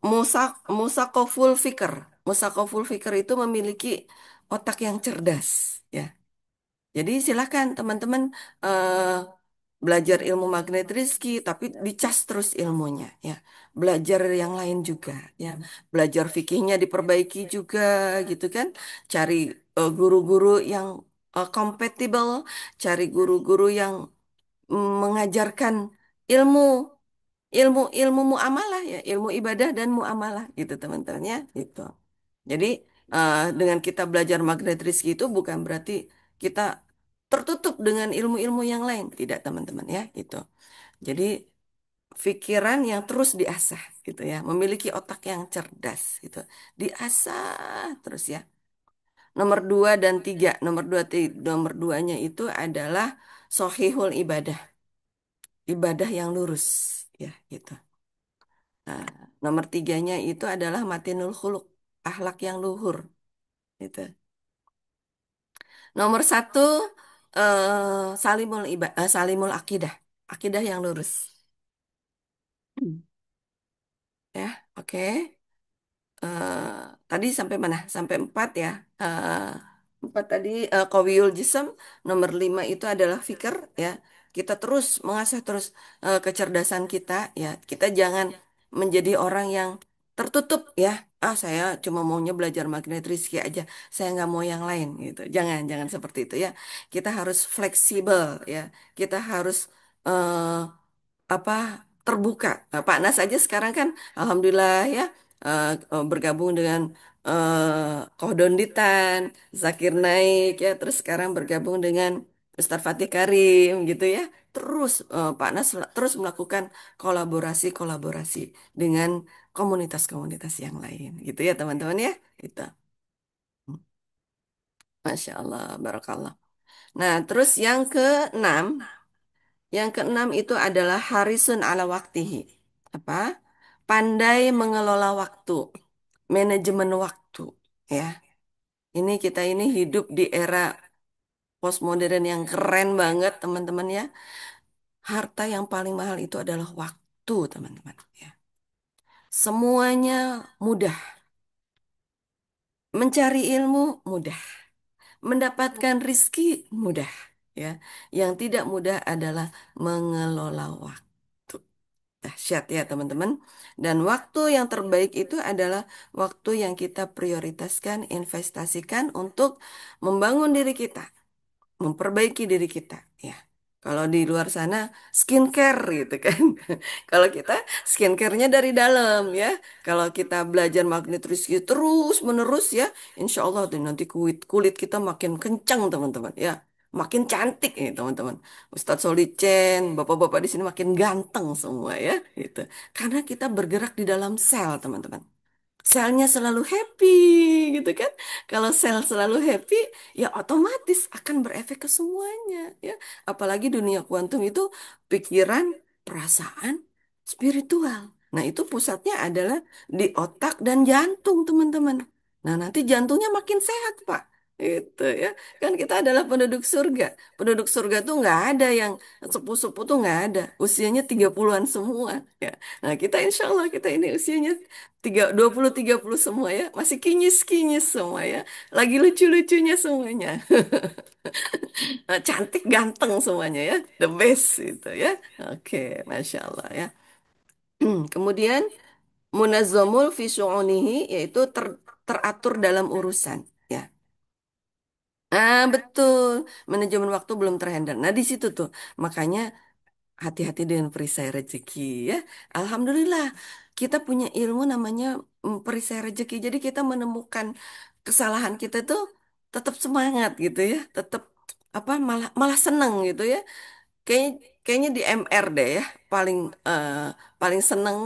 Musakoful Fikr. Musakoful Fikr itu memiliki otak yang cerdas ya. Jadi silakan teman-teman eh, belajar ilmu magnet rizki tapi dicas terus ilmunya ya. Belajar yang lain juga ya. Belajar fikihnya diperbaiki juga gitu kan. Cari guru-guru yang kompatibel, cari guru-guru yang mengajarkan ilmu ilmu ilmu muamalah ya, ilmu ibadah dan muamalah gitu teman-teman ya, gitu. Jadi dengan kita belajar magnet rezeki itu bukan berarti kita tertutup dengan ilmu-ilmu yang lain, tidak teman-teman ya, gitu. Jadi pikiran yang terus diasah gitu ya, memiliki otak yang cerdas gitu, diasah terus ya. Nomor dua dan tiga, nomor duanya itu adalah sohihul ibadah, ibadah yang lurus ya gitu. Nah, nomor tiganya itu adalah matinul khuluq, akhlak yang luhur gitu. Nomor satu salimul akidah, akidah yang lurus. Hmm. Ya, oke. Tadi sampai mana? Sampai empat ya. Eh, empat tadi qawiyul jism. Nomor lima itu adalah fikir ya. Kita terus mengasah terus kecerdasan kita ya. Kita jangan menjadi orang yang tertutup ya. Ah, saya cuma maunya belajar magnet Rizky aja. Saya nggak mau yang lain gitu. Jangan seperti itu ya. Kita harus fleksibel ya. Kita harus apa terbuka. Nah, Pak Nas aja sekarang kan alhamdulillah ya bergabung dengan Kohdonditan, Zakir Naik ya, terus sekarang bergabung dengan Ustadz Fatih Karim gitu ya. Terus Pak Nas terus melakukan kolaborasi-kolaborasi dengan komunitas-komunitas yang lain gitu ya teman-teman ya. Gitu. Masya Allah, barakallah. Nah, terus yang keenam itu adalah harisun ala waktihi. Apa? Pandai mengelola waktu, manajemen waktu. Ya, kita ini hidup di era postmodern yang keren banget, teman-teman ya. Harta yang paling mahal itu adalah waktu, teman-teman. Ya. Semuanya mudah. Mencari ilmu mudah. Mendapatkan rizki mudah. Ya, yang tidak mudah adalah mengelola waktu. Dahsyat ya teman-teman. Dan waktu yang terbaik itu adalah waktu yang kita prioritaskan, investasikan untuk membangun diri kita, memperbaiki diri kita. Ya. Kalau di luar sana skincare gitu kan. Kalau kita skincare-nya dari dalam ya. Kalau kita belajar magnet terus menerus ya, insya Allah tuh nanti kulit kulit kita makin kencang teman-teman ya. Makin cantik nih teman-teman. Ustadz Solicen, bapak-bapak di sini makin ganteng semua ya gitu. Karena kita bergerak di dalam sel teman-teman. Selnya selalu happy gitu kan. Kalau sel selalu happy, ya otomatis akan berefek ke semuanya ya. Apalagi dunia kuantum itu pikiran, perasaan, spiritual. Nah, itu pusatnya adalah di otak dan jantung, teman-teman. Nah, nanti jantungnya makin sehat, Pak. Itu ya. Kan kita adalah penduduk surga. Penduduk surga tuh nggak ada yang sepuh-sepuh tuh nggak ada. Usianya 30-an semua. Ya. Nah, kita insya Allah kita ini usianya 20 30 semua ya, masih kinyis-kinyis semua ya, lagi lucu-lucunya semuanya. Cantik ganteng semuanya ya, the best itu ya. Oke, Masya Allah ya. Kemudian munazzamul fi syu'unihi, yaitu teratur dalam urusan ya. Betul, manajemen waktu belum terhandle. Nah di situ tuh makanya hati-hati dengan perisai rezeki ya. Alhamdulillah kita punya ilmu namanya perisai rezeki. Jadi kita menemukan kesalahan kita tuh tetap semangat gitu ya, tetap apa malah malah seneng gitu ya. Kayaknya kayaknya di MR deh ya paling eh, paling seneng,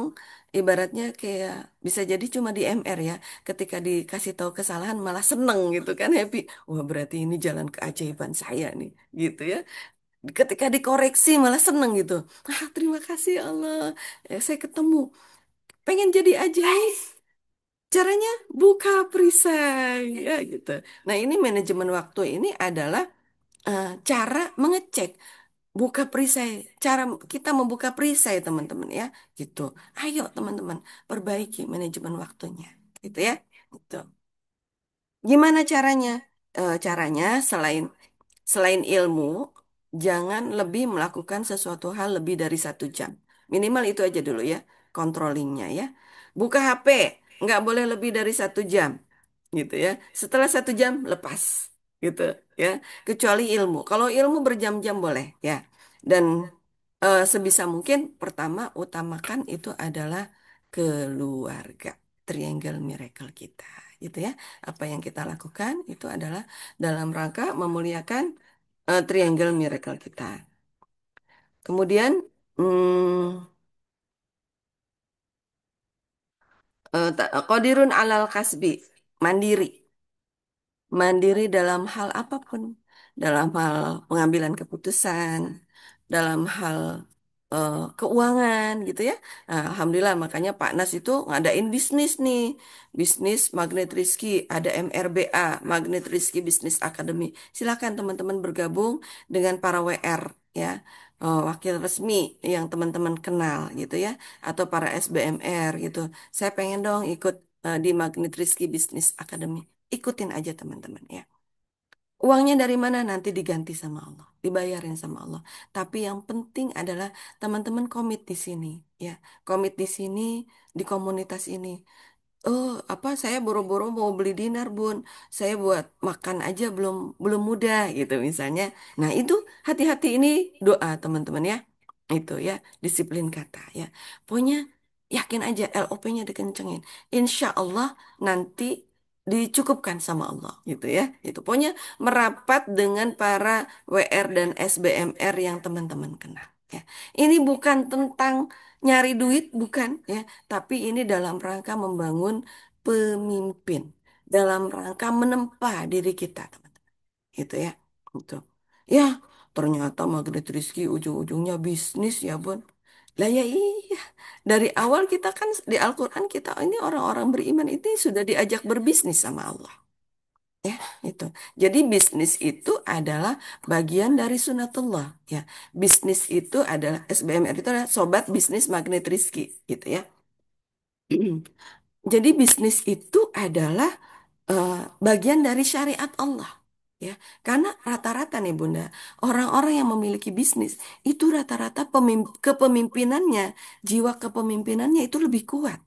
ibaratnya kayak bisa jadi cuma di MR ya. Ketika dikasih tahu kesalahan malah seneng gitu kan, happy. Wah, berarti ini jalan keajaiban saya nih gitu ya. Ketika dikoreksi malah seneng gitu. Terima kasih ya Allah. Saya ketemu. Pengen jadi ajaib. Caranya buka perisai ya gitu. Nah, ini manajemen waktu ini adalah cara mengecek buka perisai. Cara kita membuka perisai teman-teman ya gitu. Ayo teman-teman perbaiki manajemen waktunya. Gitu ya. Gitu. Gimana caranya? Caranya selain ilmu, jangan lebih melakukan sesuatu hal lebih dari 1 jam. Minimal itu aja dulu ya, controllingnya ya. Buka HP, nggak boleh lebih dari 1 jam, gitu ya. Setelah 1 jam, lepas, gitu ya. Kecuali ilmu. Kalau ilmu berjam-jam boleh ya. Dan Sebisa mungkin pertama utamakan itu adalah keluarga, triangle miracle kita, gitu ya. Apa yang kita lakukan itu adalah dalam rangka memuliakan triangle miracle kita. Kemudian qadirun alal kasbi, mandiri. Mandiri dalam hal apapun, dalam hal pengambilan keputusan, dalam hal keuangan gitu ya. Nah, Alhamdulillah makanya Pak Nas itu ngadain bisnis nih, bisnis Magnet Rizky, ada MRBA, Magnet Rizky Business Academy. Silakan teman-teman bergabung dengan para WR ya. Wakil resmi yang teman-teman kenal gitu ya, atau para SBMR gitu. Saya pengen dong ikut di Magnet Rizky Business Academy. Ikutin aja teman-teman ya. Uangnya dari mana nanti diganti sama Allah, dibayarin sama Allah. Tapi yang penting adalah teman-teman komit di sini ya. Komit di sini di komunitas ini. Oh, apa saya boro-boro mau beli dinar, Bun. Saya buat makan aja belum belum mudah gitu misalnya. Nah, itu hati-hati ini doa teman-teman ya. Itu ya, disiplin kata ya. Pokoknya yakin aja LOP-nya dikencengin. Insya Allah nanti dicukupkan sama Allah gitu ya. Itu pokoknya merapat dengan para WR dan SBMR yang teman-teman kenal ya. Ini bukan tentang nyari duit bukan ya, tapi ini dalam rangka membangun pemimpin, dalam rangka menempa diri kita, teman-teman. Gitu ya. Gitu. Ya, ternyata Magnet Rizky ujung-ujungnya bisnis ya, Bun. Lah ya iya. Dari awal kita kan di Al-Quran kita ini orang-orang beriman itu sudah diajak berbisnis sama Allah. Ya, itu. Jadi bisnis itu adalah bagian dari sunatullah. Ya, bisnis itu adalah SBMR itu adalah sobat bisnis Magnet Rizky, gitu ya. Jadi bisnis itu adalah bagian dari syariat Allah. Ya, karena rata-rata nih Bunda, orang-orang yang memiliki bisnis itu rata-rata kepemimpinannya, jiwa kepemimpinannya itu lebih kuat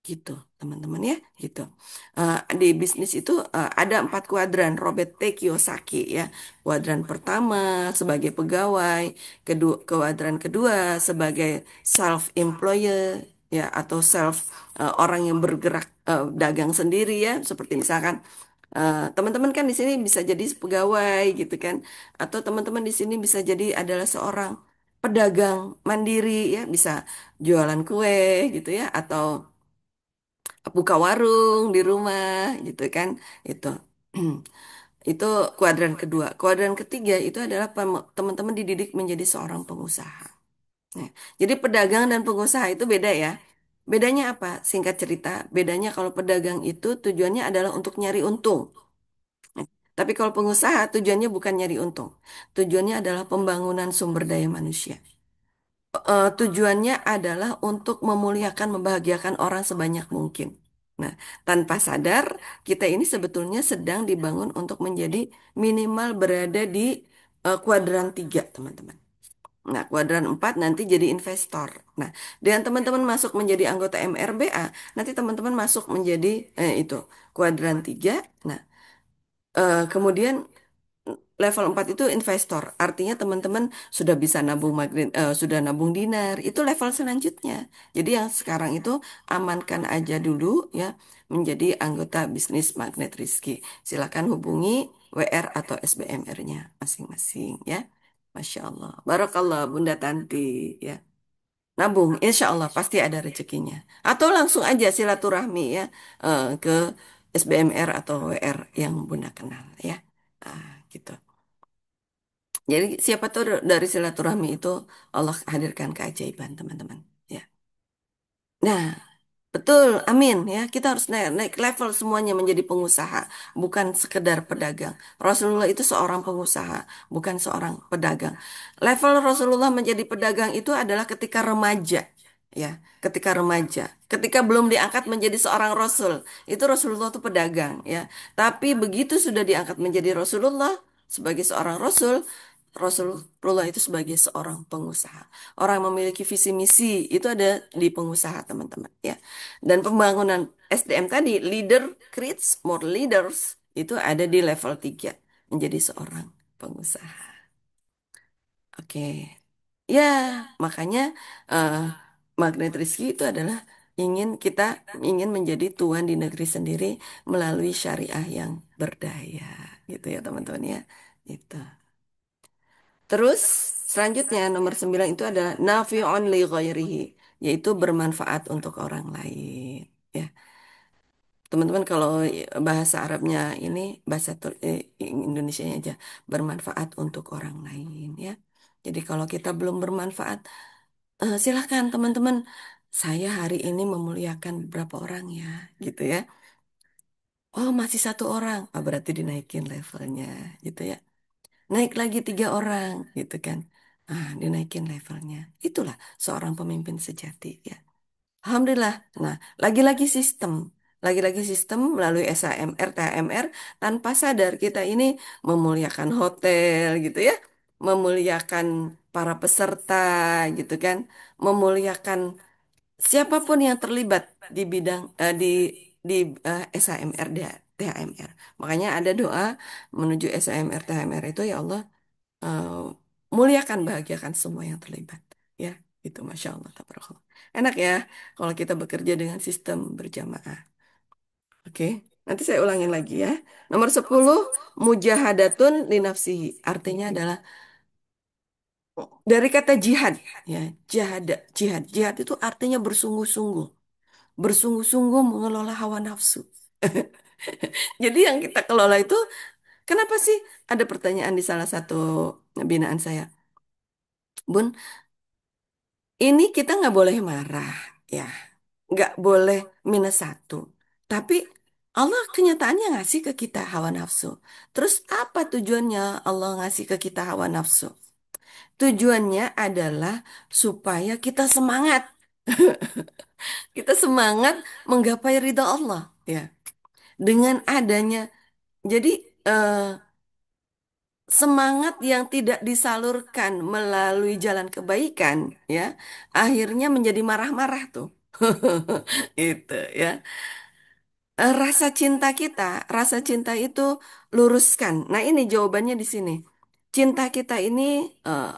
gitu teman-teman ya gitu. Di bisnis itu ada 4 kuadran Robert T. Kiyosaki ya. Kuadran pertama sebagai pegawai, kuadran kedua sebagai self employer ya, atau orang yang bergerak dagang sendiri ya, seperti misalkan teman-teman kan di sini bisa jadi pegawai gitu kan, atau teman-teman di sini bisa jadi adalah seorang pedagang mandiri ya, bisa jualan kue gitu ya, atau buka warung di rumah gitu kan. Itu itu kuadran kedua. Kuadran ketiga itu adalah teman-teman dididik menjadi seorang pengusaha. Nah, jadi pedagang dan pengusaha itu beda ya. Bedanya apa? Singkat cerita, bedanya kalau pedagang itu tujuannya adalah untuk nyari untung. Tapi kalau pengusaha tujuannya bukan nyari untung. Tujuannya adalah pembangunan sumber daya manusia. Tujuannya adalah untuk memuliakan, membahagiakan orang sebanyak mungkin. Nah, tanpa sadar, kita ini sebetulnya sedang dibangun untuk menjadi minimal berada di kuadran 3, teman-teman. Nah, kuadran 4 nanti jadi investor. Nah, dengan teman-teman masuk menjadi anggota MRBA, nanti teman-teman masuk menjadi itu kuadran 3. Nah, kemudian level 4 itu investor. Artinya teman-teman sudah bisa nabung sudah nabung dinar. Itu level selanjutnya. Jadi yang sekarang itu amankan aja dulu ya menjadi anggota bisnis Magnet Rizky. Silakan hubungi WR atau SBMR-nya masing-masing ya. Masya Allah. Barakallah Bunda Tanti ya. Nabung, insya Allah pasti ada rezekinya. Atau langsung aja silaturahmi ya ke SBMR atau WR yang Bunda kenal ya. Gitu. Jadi siapa tahu dari silaturahmi itu Allah hadirkan keajaiban teman-teman. Ya. Nah, betul, amin ya. Kita harus naik, naik level semuanya menjadi pengusaha, bukan sekedar pedagang. Rasulullah itu seorang pengusaha, bukan seorang pedagang. Level Rasulullah menjadi pedagang itu adalah ketika remaja, ya. Ketika remaja, ketika belum diangkat menjadi seorang rasul, itu Rasulullah itu pedagang, ya. Tapi begitu sudah diangkat menjadi Rasulullah sebagai seorang rasul, Rasulullah itu sebagai seorang pengusaha. Orang memiliki visi misi itu ada di pengusaha, teman-teman, ya. Dan pembangunan SDM tadi, leader creates more leaders, itu ada di level 3 menjadi seorang pengusaha. Oke. Ya, makanya eh, magnet rezeki itu adalah kita ingin menjadi tuan di negeri sendiri melalui syariah yang berdaya, gitu ya teman-teman ya. Itu. Terus selanjutnya nomor 9 itu adalah nafi'un li ghairihi, yaitu bermanfaat untuk orang lain. Ya, teman-teman kalau bahasa Arabnya ini Indonesianya aja bermanfaat untuk orang lain ya. Jadi kalau kita belum bermanfaat, silahkan teman-teman. Saya hari ini memuliakan beberapa orang ya, gitu ya. Oh masih satu orang, berarti dinaikin levelnya, gitu ya. Naik lagi 3 orang, gitu kan. Dinaikin levelnya. Itulah seorang pemimpin sejati ya. Alhamdulillah. Nah, lagi-lagi sistem. Lagi-lagi sistem melalui SAMR, THMR, tanpa sadar kita ini memuliakan hotel gitu ya. Memuliakan para peserta gitu kan. Memuliakan siapapun yang terlibat di bidang di SAMR, THMR. Makanya ada doa menuju SAMR, THMR itu ya Allah, eh, muliakan, bahagiakan semua yang terlibat. Ya, itu Masya Allah. Tabarakallah. Enak ya kalau kita bekerja dengan sistem berjamaah. Oke, nanti saya ulangin lagi ya. Nomor 10, mujahadatun linafsihi. Artinya adalah dari kata jihad. Ya, jihad itu artinya bersungguh-sungguh. Bersungguh-sungguh mengelola hawa nafsu. Jadi yang kita kelola itu, kenapa sih ada pertanyaan di salah satu binaan saya? Bun, ini kita nggak boleh marah, ya. Nggak boleh -1. Tapi Allah kenyataannya ngasih ke kita hawa nafsu. Terus apa tujuannya Allah ngasih ke kita hawa nafsu? Tujuannya adalah supaya kita semangat. Kita semangat menggapai ridha Allah. Ya, dengan adanya. Jadi eh, semangat yang tidak disalurkan melalui jalan kebaikan, ya, akhirnya menjadi marah-marah tuh. Itu ya. Rasa cinta itu luruskan. Nah, ini jawabannya di sini. Cinta kita ini,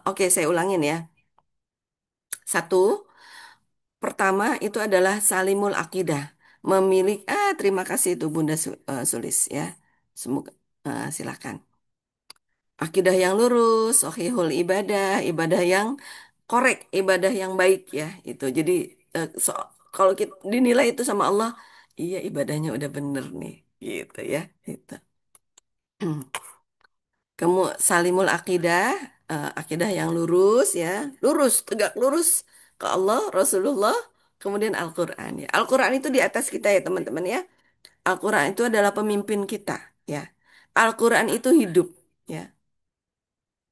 oke, saya ulangin ya. Satu, pertama itu adalah salimul akidah. Terima kasih itu Bunda Sulis ya. Semoga, silakan. Akidah yang lurus, sahihul ibadah, ibadah yang korek, ibadah yang baik ya. Itu. Jadi, kalau kita dinilai itu sama Allah, iya ibadahnya udah bener nih. Gitu ya. Gitu. Kamu salimul akidah, akidah yang lurus ya, lurus, tegak lurus ke Allah, Rasulullah, kemudian Al-Quran ya. Al-Quran itu di atas kita ya teman-teman ya. Al-Quran itu adalah pemimpin kita ya. Al-Quran itu hidup ya,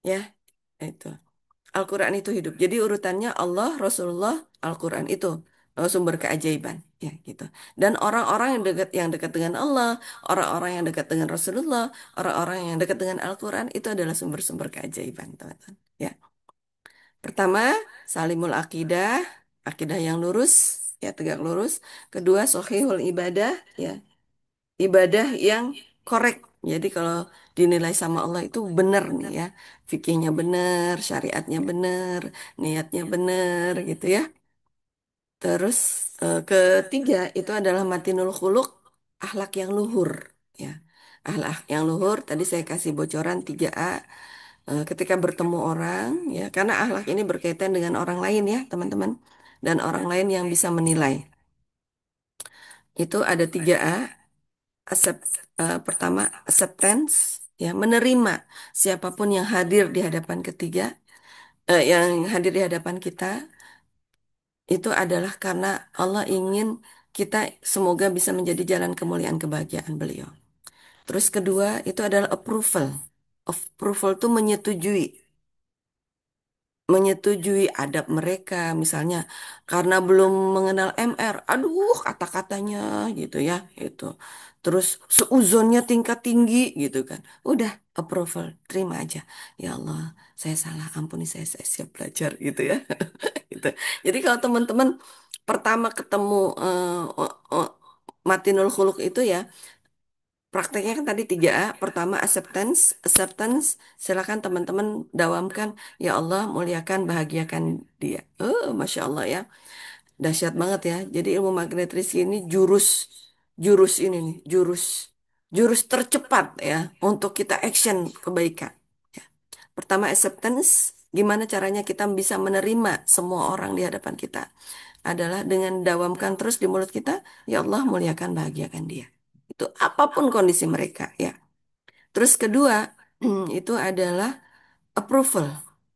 ya itu. Al-Quran itu hidup. Jadi urutannya Allah, Rasulullah, Al-Quran itu sumber keajaiban ya gitu. Dan orang-orang yang dekat dengan Allah, orang-orang yang dekat dengan Rasulullah, orang-orang yang dekat dengan Al-Quran itu adalah sumber-sumber keajaiban, teman-teman. Ya. Pertama, salimul akidah, akidah yang lurus, ya tegak lurus. Kedua, sohihul ibadah, ya ibadah yang korek. Jadi kalau dinilai sama Allah itu benar nih ya. Fikihnya benar, syariatnya benar, niatnya benar gitu ya. Terus ketiga itu adalah matinul khuluq, akhlak yang luhur ya. Akhlak yang luhur tadi saya kasih bocoran 3A, ketika bertemu orang ya, karena akhlak ini berkaitan dengan orang lain ya, teman-teman. Dan orang lain yang bisa menilai. Itu ada 3A. Pertama, acceptance, ya, menerima siapapun yang hadir di hadapan yang hadir di hadapan kita, itu adalah karena Allah ingin kita semoga bisa menjadi jalan kemuliaan kebahagiaan beliau. Terus kedua, itu adalah approval. Approval itu menyetujui adab mereka, misalnya karena belum mengenal MR, aduh kata-katanya gitu ya, itu. Terus seuzonnya tingkat tinggi gitu kan, udah approval, terima aja. Ya Allah, saya salah, ampuni saya siap belajar gitu ya. Gitu. Jadi kalau teman-teman pertama ketemu matinul khuluq itu ya, Prakteknya kan tadi 3A. Pertama acceptance, acceptance. Silakan teman-teman dawamkan. Ya Allah, muliakan, bahagiakan dia. Masya Allah ya. Dahsyat banget ya. Jadi ilmu magnetriksi ini jurus ini nih, jurus tercepat ya untuk kita action kebaikan. Ya. Pertama acceptance, gimana caranya kita bisa menerima semua orang di hadapan kita? Adalah dengan dawamkan terus di mulut kita, ya Allah muliakan bahagiakan dia. Itu apapun kondisi mereka ya. Terus kedua, itu adalah approval.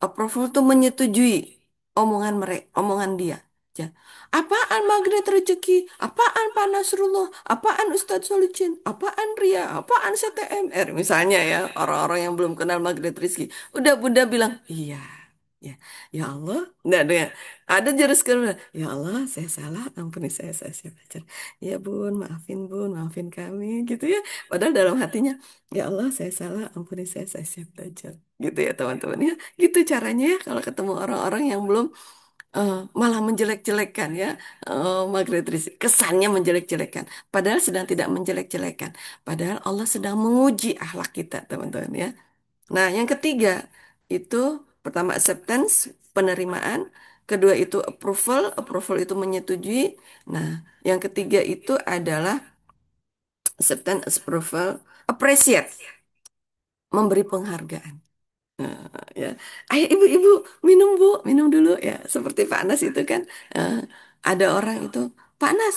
Approval itu menyetujui omongan mereka, omongan dia. Ya. Apaan magnet rezeki? Apaan Pak Nasrullah? Apaan Ustadz Solihin? Apaan Ria? Apaan CTMR? Misalnya ya, orang-orang yang belum kenal magnet rezeki. Udah Bunda bilang, iya. Ya, ya Allah, nah, dengan, ada jurus kedua. Ya Allah, saya salah, ampuni saya siap belajar. Ya Bun, Bun, maafin kami, gitu ya. Padahal dalam hatinya, ya Allah, saya salah, ampuni saya siap belajar. Gitu ya teman-teman ya. Gitu caranya ya kalau ketemu orang-orang yang belum malah menjelek-jelekan ya Magretris. Kesannya menjelek-jelekan. Padahal sedang tidak menjelek-jelekan. Padahal Allah sedang menguji akhlak kita teman-teman ya. Nah yang ketiga itu pertama acceptance, penerimaan. Kedua itu approval, approval itu menyetujui. Nah yang ketiga itu adalah acceptance, approval, appreciate, memberi penghargaan. Ya, ayo ibu-ibu minum bu, minum dulu ya. Seperti Pak Anas itu kan, eh, ada orang itu Pak Anas,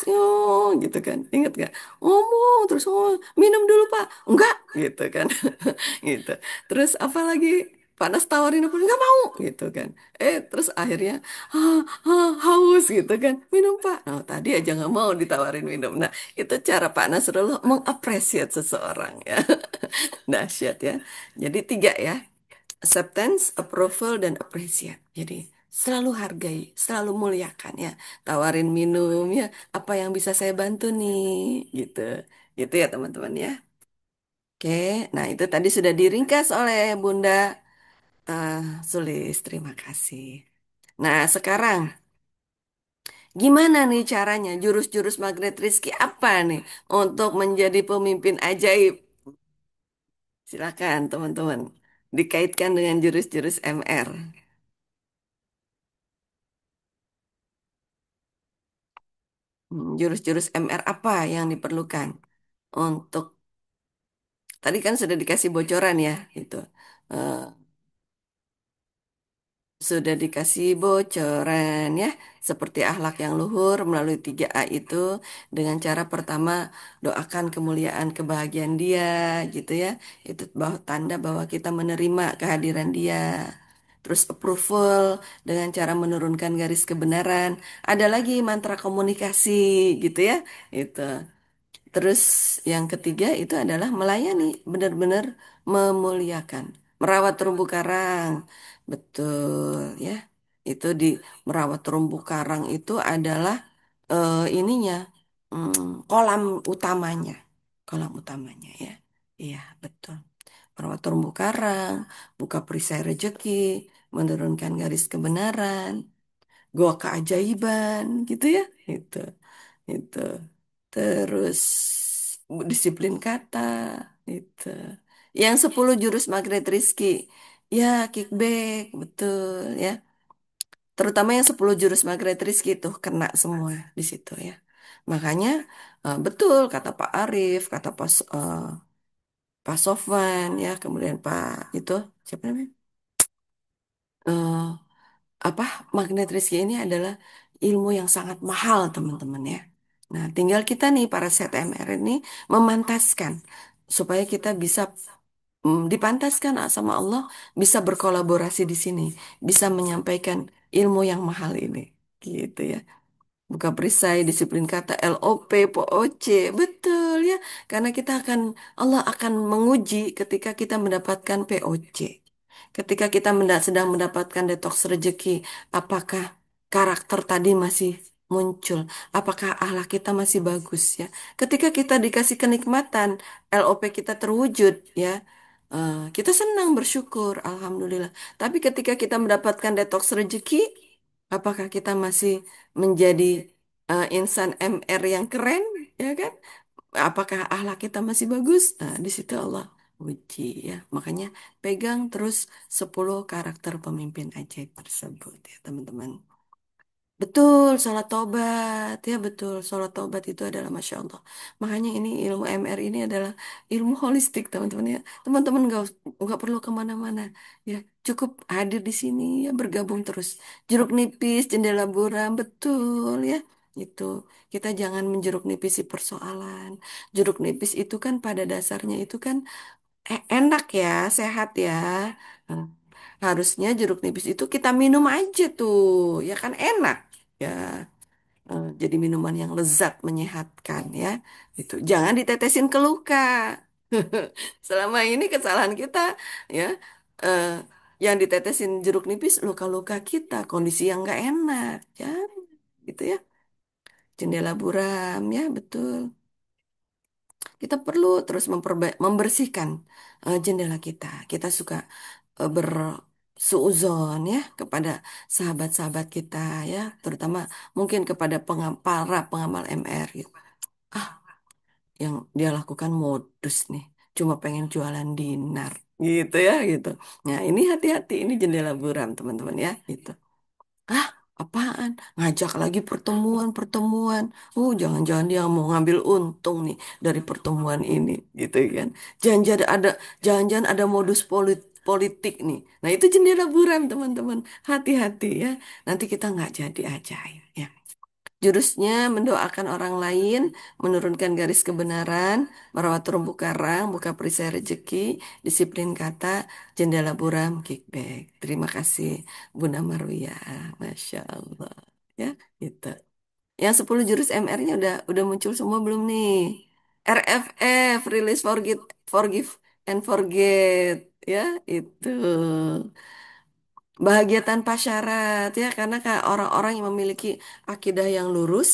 gitu kan, ingat gak? Ngomong terus ngomong, minum dulu Pak, enggak, gitu kan, gitu. Terus apalagi Pak Anas tawarin apa nggak mau, gitu kan. Terus akhirnya haus gitu kan, minum Pak. Nah, tadi aja nggak mau ditawarin minum. Nah, itu cara Pak Nasrullah mengapresiasi seseorang ya. Dahsyat ya. Jadi 3 ya. Acceptance, approval, dan appreciate. Jadi selalu hargai, selalu muliakan ya. Tawarin minum ya, apa yang bisa saya bantu nih, gitu. Gitu ya teman-teman ya. Oke, nah itu tadi sudah diringkas oleh Bunda eh, Sulis. Terima kasih. Nah sekarang gimana nih caranya jurus-jurus magnet Rizky apa nih untuk menjadi pemimpin ajaib? Silakan teman-teman. Dikaitkan dengan jurus-jurus MR. Jurus-jurus MR apa yang diperlukan untuk tadi kan sudah dikasih bocoran ya itu. Eh, sudah dikasih bocoran ya seperti akhlak yang luhur melalui 3A itu dengan cara pertama doakan kemuliaan kebahagiaan dia gitu ya. Itu bahwa tanda bahwa kita menerima kehadiran dia. Terus approval dengan cara menurunkan garis kebenaran. Ada lagi mantra komunikasi gitu ya. Itu. Terus yang ketiga itu adalah melayani, benar-benar memuliakan, merawat terumbu karang. Betul ya. Itu di merawat terumbu karang itu adalah ininya kolam utamanya. Kolam utamanya ya. Iya, betul. Merawat terumbu karang, buka perisai rezeki, menurunkan garis kebenaran, gua keajaiban gitu ya. Itu. Terus disiplin kata itu. Yang 10 jurus magnet Rizky. Ya, kickback, betul ya. Terutama yang 10 jurus magnet Rizky itu kena semua di situ ya. Makanya betul kata Pak Arif, kata Pak Sofwan ya, kemudian Pak itu siapa namanya? Eh, apa magnet rezeki ini adalah ilmu yang sangat mahal teman-teman ya. Nah, tinggal kita nih para CTMR ini memantaskan supaya kita bisa dipantaskan sama Allah bisa berkolaborasi di sini, bisa menyampaikan ilmu yang mahal ini. Gitu ya. Buka perisai, disiplin kata LOP, POC, betul ya. Karena Allah akan menguji ketika kita mendapatkan POC. Ketika kita sedang mendapatkan detoks rezeki, apakah karakter tadi masih muncul? Apakah akhlak kita masih bagus ya? Ketika kita dikasih kenikmatan, LOP kita terwujud ya, kita senang bersyukur, alhamdulillah. Tapi ketika kita mendapatkan detoks rezeki, apakah kita masih menjadi insan MR yang keren, ya kan? Apakah akhlak kita masih bagus? Nah, di situ Allah uji ya. Makanya pegang terus 10 karakter pemimpin ajaib tersebut ya, teman-teman. Betul, sholat tobat. Ya betul, sholat tobat itu adalah Masya Allah. Makanya ini ilmu MR ini adalah ilmu holistik, teman-teman ya. Teman-teman nggak perlu kemana-mana. Ya, cukup hadir di sini ya, bergabung terus. Jeruk nipis, jendela buram, betul ya. Itu, kita jangan menjeruk nipisi persoalan. Jeruk nipis itu kan pada dasarnya itu kan enak ya, sehat ya. Hmm. Harusnya jeruk nipis itu kita minum aja tuh, ya kan enak. Ya, jadi minuman yang lezat, menyehatkan ya. Itu jangan ditetesin ke luka. Selama ini kesalahan kita ya, eh, yang ditetesin jeruk nipis luka-luka kita, kondisi yang nggak enak, ya, gitu ya. Jendela buram, ya betul. Kita perlu terus membersihkan jendela kita. Kita suka bersuuzon ya kepada sahabat-sahabat kita ya, terutama mungkin kepada para pengamal MR gitu. Ah, yang dia lakukan modus nih, cuma pengen jualan dinar gitu ya gitu. Nah, ini hati-hati, ini jendela buram teman-teman ya gitu. Ah, apaan? Ngajak lagi pertemuan-pertemuan. Jangan-jangan dia mau ngambil untung nih dari pertemuan ini, gitu kan? Jangan-jangan ada, jangan-jangan ada modus politik nih. Nah, itu jendela buram, teman-teman. Hati-hati ya. Nanti kita nggak jadi ajaib ya. Jurusnya mendoakan orang lain, menurunkan garis kebenaran, merawat terumbu karang, buka perisai rezeki, disiplin kata, jendela buram, kickback. Terima kasih, Bunda Marwiyah. Masya Allah. Ya, gitu. Yang 10 jurus MR-nya udah muncul semua belum nih? RFF, Release Forget, Forgive and Forget. Ya, itu. Bahagia tanpa syarat ya, karena orang-orang yang memiliki akidah yang lurus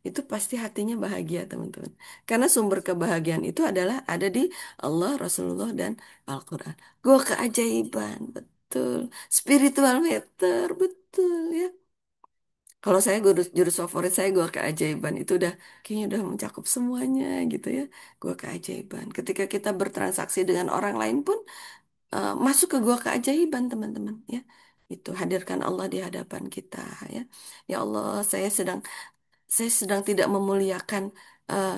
itu pasti hatinya bahagia, teman-teman. Karena sumber kebahagiaan itu adalah ada di Allah, Rasulullah dan Al-Qur'an. Gua keajaiban, betul. Spiritual meter, betul ya. Kalau saya jurus favorit saya gua keajaiban itu udah kayaknya udah mencakup semuanya gitu ya. Gua keajaiban. Ketika kita bertransaksi dengan orang lain pun masuk ke gua keajaiban, teman-teman ya. Itu hadirkan Allah di hadapan kita ya. Ya Allah, saya sedang tidak memuliakan, eh,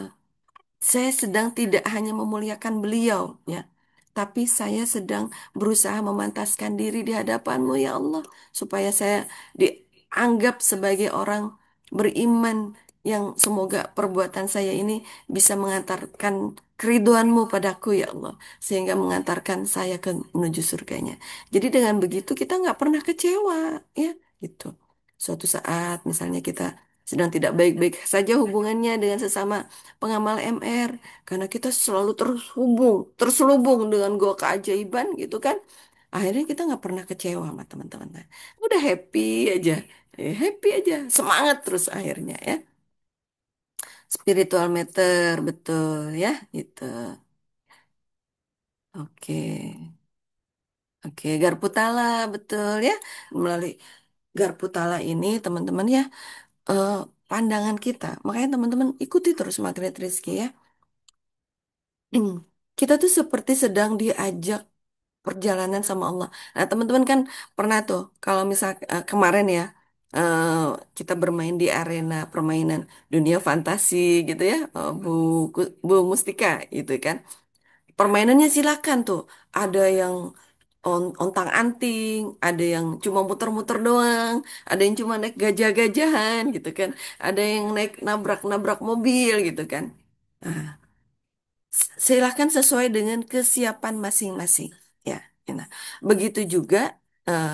saya sedang tidak hanya memuliakan beliau ya, tapi saya sedang berusaha memantaskan diri di hadapanmu ya Allah, supaya saya dianggap sebagai orang beriman yang semoga perbuatan saya ini bisa mengantarkan keriduanmu padaku ya Allah, sehingga mengantarkan saya ke menuju surganya. Jadi dengan begitu kita nggak pernah kecewa ya gitu. Suatu saat misalnya kita sedang tidak baik-baik saja hubungannya dengan sesama pengamal MR, karena kita selalu terselubung dengan gua keajaiban gitu kan. Akhirnya kita nggak pernah kecewa sama teman-teman. Udah happy aja, happy aja, semangat terus akhirnya ya. Spiritual meter, betul ya, gitu. Oke, oke, Garputala, betul ya. Melalui Garputala ini, teman-teman ya, eh, pandangan kita. Makanya teman-teman ikuti terus Magnet Rizky ya. Kita tuh seperti sedang diajak perjalanan sama Allah. Nah, teman-teman kan pernah tuh kalau misal kemarin ya, eh, kita bermain di arena permainan dunia fantasi gitu ya, Bu Mustika gitu kan. Permainannya silakan tuh. Ada yang ontang-anting, ada yang cuma muter-muter doang, ada yang cuma naik gajah-gajahan gitu kan, ada yang naik nabrak-nabrak mobil gitu kan. Nah, silahkan sesuai dengan kesiapan masing-masing. Ya, nah, begitu juga eh,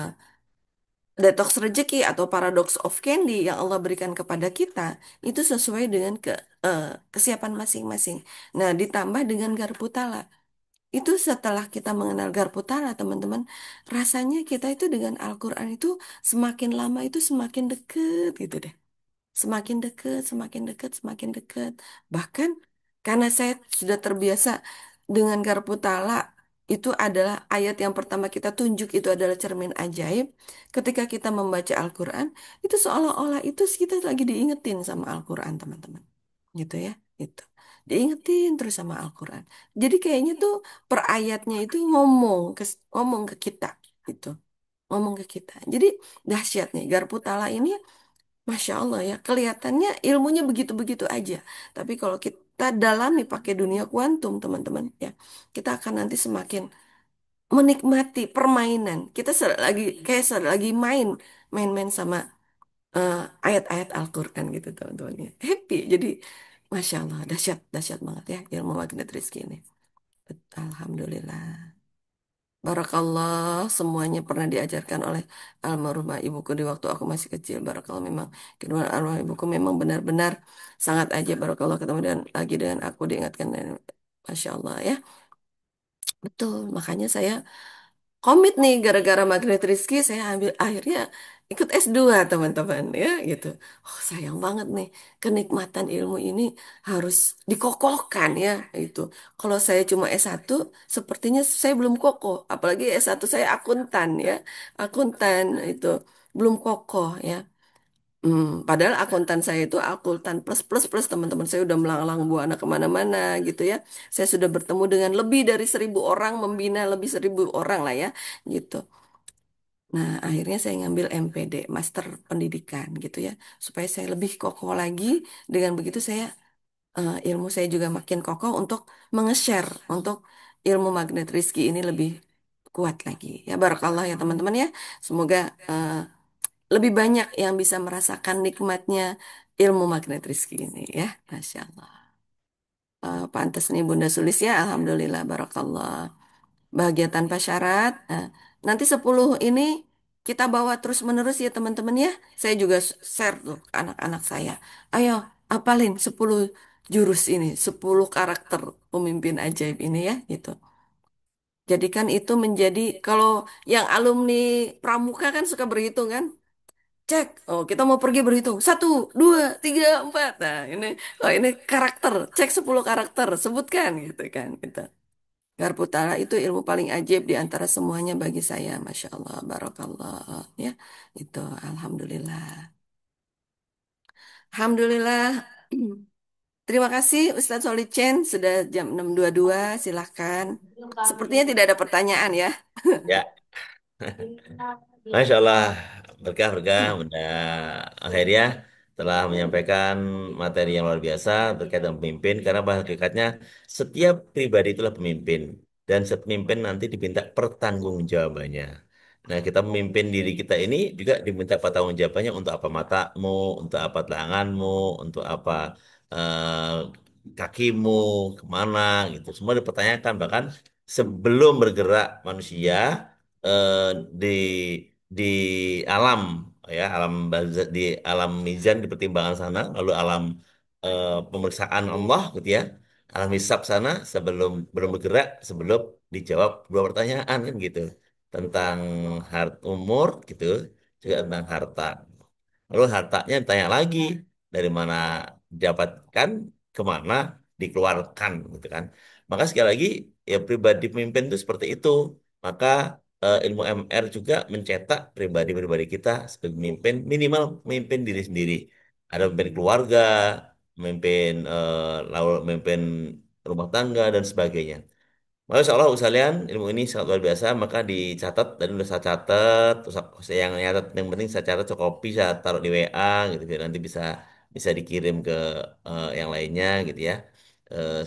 detox rezeki atau paradox of candy yang Allah berikan kepada kita itu sesuai dengan kesiapan masing-masing. Nah, ditambah dengan Garputala. Itu setelah kita mengenal Garputala, teman-teman, rasanya kita itu dengan Al-Quran itu semakin lama itu semakin deket gitu deh. Semakin dekat, semakin dekat, semakin dekat. Bahkan karena saya sudah terbiasa dengan garpu tala, itu adalah ayat yang pertama kita tunjuk itu adalah cermin ajaib. Ketika kita membaca Al-Quran, itu seolah-olah itu kita lagi diingetin sama Al-Quran, teman-teman. Gitu ya. Gitu. Diingetin terus sama Al-Quran. Jadi kayaknya tuh per ayatnya itu ngomong ke kita gitu. Ngomong ke kita. Jadi dahsyat nih Garpu Tala ini Masya Allah ya, kelihatannya ilmunya begitu-begitu aja. Tapi kalau kita dalami pakai dunia kuantum, teman-teman, ya, kita akan nanti semakin menikmati permainan. Kita lagi kayak lagi main-main sama eh, ayat-ayat Al-Quran gitu, teman-teman. Ya. Happy. Jadi, Masya Allah, dahsyat, dahsyat banget ya ilmu magnet rezeki ini. Alhamdulillah. Barakallah, semuanya pernah diajarkan oleh almarhumah ibuku di waktu aku masih kecil. Barakallah memang kedua almarhumah ibuku memang benar-benar sangat aja. Barakallah ketemu dan lagi dengan aku diingatkan dan Masya Allah ya. Betul, makanya saya komit nih gara-gara Magnet Rizky saya ambil akhirnya ikut S2 teman-teman ya gitu. Oh sayang banget nih kenikmatan ilmu ini harus dikokohkan ya itu. Kalau saya cuma S1 sepertinya saya belum kokoh apalagi S1 saya akuntan ya. Akuntan itu belum kokoh ya. Padahal akuntan saya itu akuntan plus plus plus teman-teman saya udah melanglang buana kemana-mana gitu ya. Saya sudah bertemu dengan lebih dari 1.000 orang, membina lebih 1.000 orang lah ya gitu. Nah akhirnya saya ngambil MPD, Master Pendidikan gitu ya, supaya saya lebih kokoh lagi. Dengan begitu saya ilmu saya juga makin kokoh untuk menge-share untuk ilmu magnet Rizki ini lebih kuat lagi. Ya barakallah ya teman-teman ya. Semoga lebih banyak yang bisa merasakan nikmatnya ilmu magnet Rizki ini ya. Masya Allah. Pantas nih Bunda Sulis ya. Alhamdulillah barakallah. Bahagia tanpa syarat. Nanti 10 ini kita bawa terus-menerus ya teman-teman ya. Saya juga share tuh ke anak-anak saya. Ayo apalin 10 jurus ini, 10 karakter pemimpin ajaib ini ya gitu. Jadikan itu menjadi kalau yang alumni pramuka kan suka berhitung kan. Cek, oh kita mau pergi berhitung. 1, 2, 3, 4. Nah ini, oh ini karakter. Cek 10 karakter, sebutkan gitu kan. Gitu. Garputala itu ilmu paling ajaib di antara semuanya bagi saya. Masya Allah, barakallah. Ya, itu. Alhamdulillah. Alhamdulillah. Terima kasih Ustadz Solicen. Sudah jam 6.22. Silahkan. Sepertinya tidak ada pertanyaan ya. Ya, Masya Allah, berkah berkah Bunda Akhirnya telah menyampaikan materi yang luar biasa terkait dengan pemimpin karena pada hakikatnya setiap pribadi itulah pemimpin dan setiap pemimpin nanti diminta pertanggungjawabannya. Nah, kita memimpin diri kita ini juga diminta pertanggungjawabannya untuk apa matamu, untuk apa telanganmu, untuk apa eh, kakimu, kemana gitu. Semua dipertanyakan bahkan sebelum bergerak manusia eh, di di alam ya di alam mizan di pertimbangan sana lalu alam pemeriksaan Allah gitu ya alam hisab sana sebelum belum bergerak sebelum dijawab dua pertanyaan kan gitu tentang umur gitu juga tentang harta lalu hartanya ditanya lagi dari mana didapatkan kemana dikeluarkan gitu kan maka sekali lagi ya pribadi pemimpin itu seperti itu maka ilmu MR juga mencetak pribadi-pribadi kita sebagai pemimpin minimal memimpin diri sendiri. Ada memimpin keluarga, memimpin rumah tangga dan sebagainya. Maka insya Allah sekalian ilmu ini sangat luar biasa maka dicatat dan udah saya catat terus yang nyatat yang penting saya catat saya copy saya taruh di WA gitu biar nanti bisa bisa dikirim ke yang lainnya gitu ya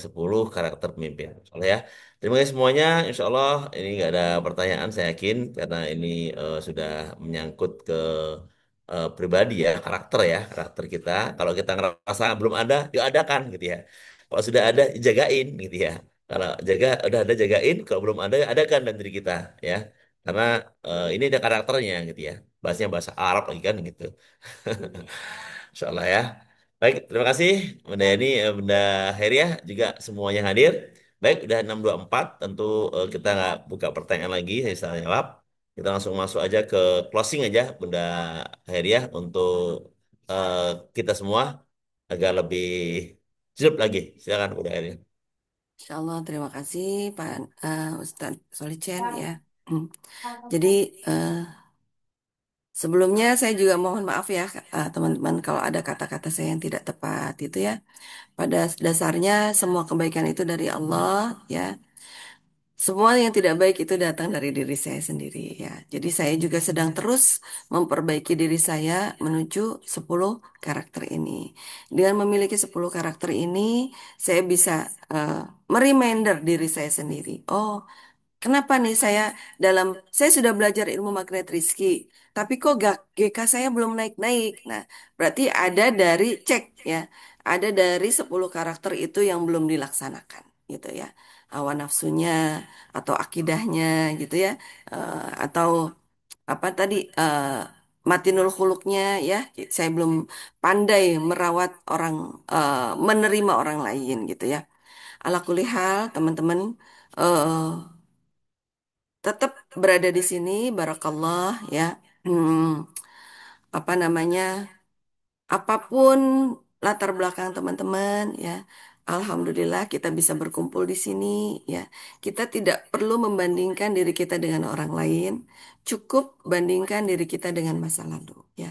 10 karakter pemimpin soalnya ya terima kasih semuanya insya Allah ini nggak ada pertanyaan saya yakin karena ini sudah menyangkut ke pribadi ya karakter kita kalau kita ngerasa belum ada yuk adakan gitu ya kalau sudah ada jagain gitu ya kalau udah ada jagain, kalau belum ada, adakan dan diri kita, ya. Karena ini ada karakternya gitu ya. Bahasanya bahasa Arab lagi kan gitu. Insya Allah ya. Baik, terima kasih Bunda Yani, Bunda Heriah juga semuanya hadir. Baik, udah 6.24, tentu kita nggak buka pertanyaan lagi, saya salah jawab. Kita langsung masuk aja ke closing aja Bunda Heriah untuk eh, kita semua agar lebih jelas lagi. Silakan Bunda Heriah. Insya Allah, terima kasih Pak Ustadz Solicen ya. Hmm. Jadi, eh, Sebelumnya saya juga mohon maaf ya teman-teman kalau ada kata-kata saya yang tidak tepat itu ya. Pada dasarnya semua kebaikan itu dari Allah ya. Semua yang tidak baik itu datang dari diri saya sendiri ya. Jadi saya juga sedang terus memperbaiki diri saya menuju 10 karakter ini. Dengan memiliki 10 karakter ini, saya bisa uh, mereminder diri saya sendiri. Oh, kenapa nih saya sudah belajar ilmu magnet Rizki, tapi kok GK saya belum naik-naik. Nah, berarti ada dari cek ya, ada dari 10 karakter itu yang belum dilaksanakan gitu ya. Hawa nafsunya atau akidahnya gitu ya. Atau apa tadi matinul khuluknya ya. Saya belum pandai merawat orang menerima orang lain gitu ya. Ala kulihal teman-teman eh, tetap berada di sini, barakallah ya. Hmm, apa namanya? Apapun latar belakang teman-teman ya. Alhamdulillah kita bisa berkumpul di sini ya. Kita tidak perlu membandingkan diri kita dengan orang lain, cukup bandingkan diri kita dengan masa lalu ya.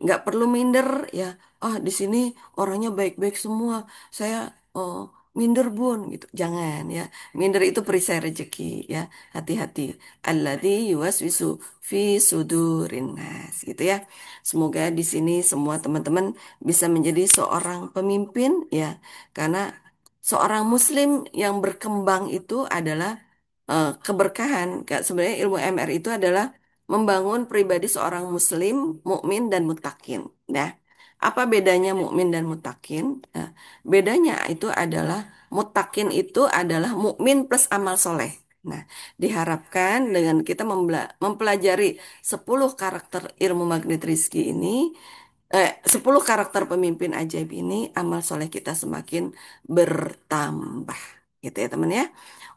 Nggak perlu minder ya. Ah, di sini orangnya baik-baik semua. Saya oh minder bun gitu. Jangan ya. Minder itu perisai rezeki ya. Hati-hati. Alladzi yuwaswisu fi sudurin nas gitu ya. Semoga di sini semua teman-teman bisa menjadi seorang pemimpin ya, karena seorang muslim yang berkembang itu adalah keberkahan. Sebenarnya ilmu MR itu adalah membangun pribadi seorang muslim, mukmin dan mutakin. Nah, apa bedanya mukmin dan mutakin? Nah, bedanya itu adalah mutakin itu adalah mukmin plus amal soleh. Nah, diharapkan dengan kita mempelajari 10 karakter ilmu magnet rizki ini, 10 karakter pemimpin ajaib ini, amal soleh kita semakin bertambah. Gitu ya teman ya.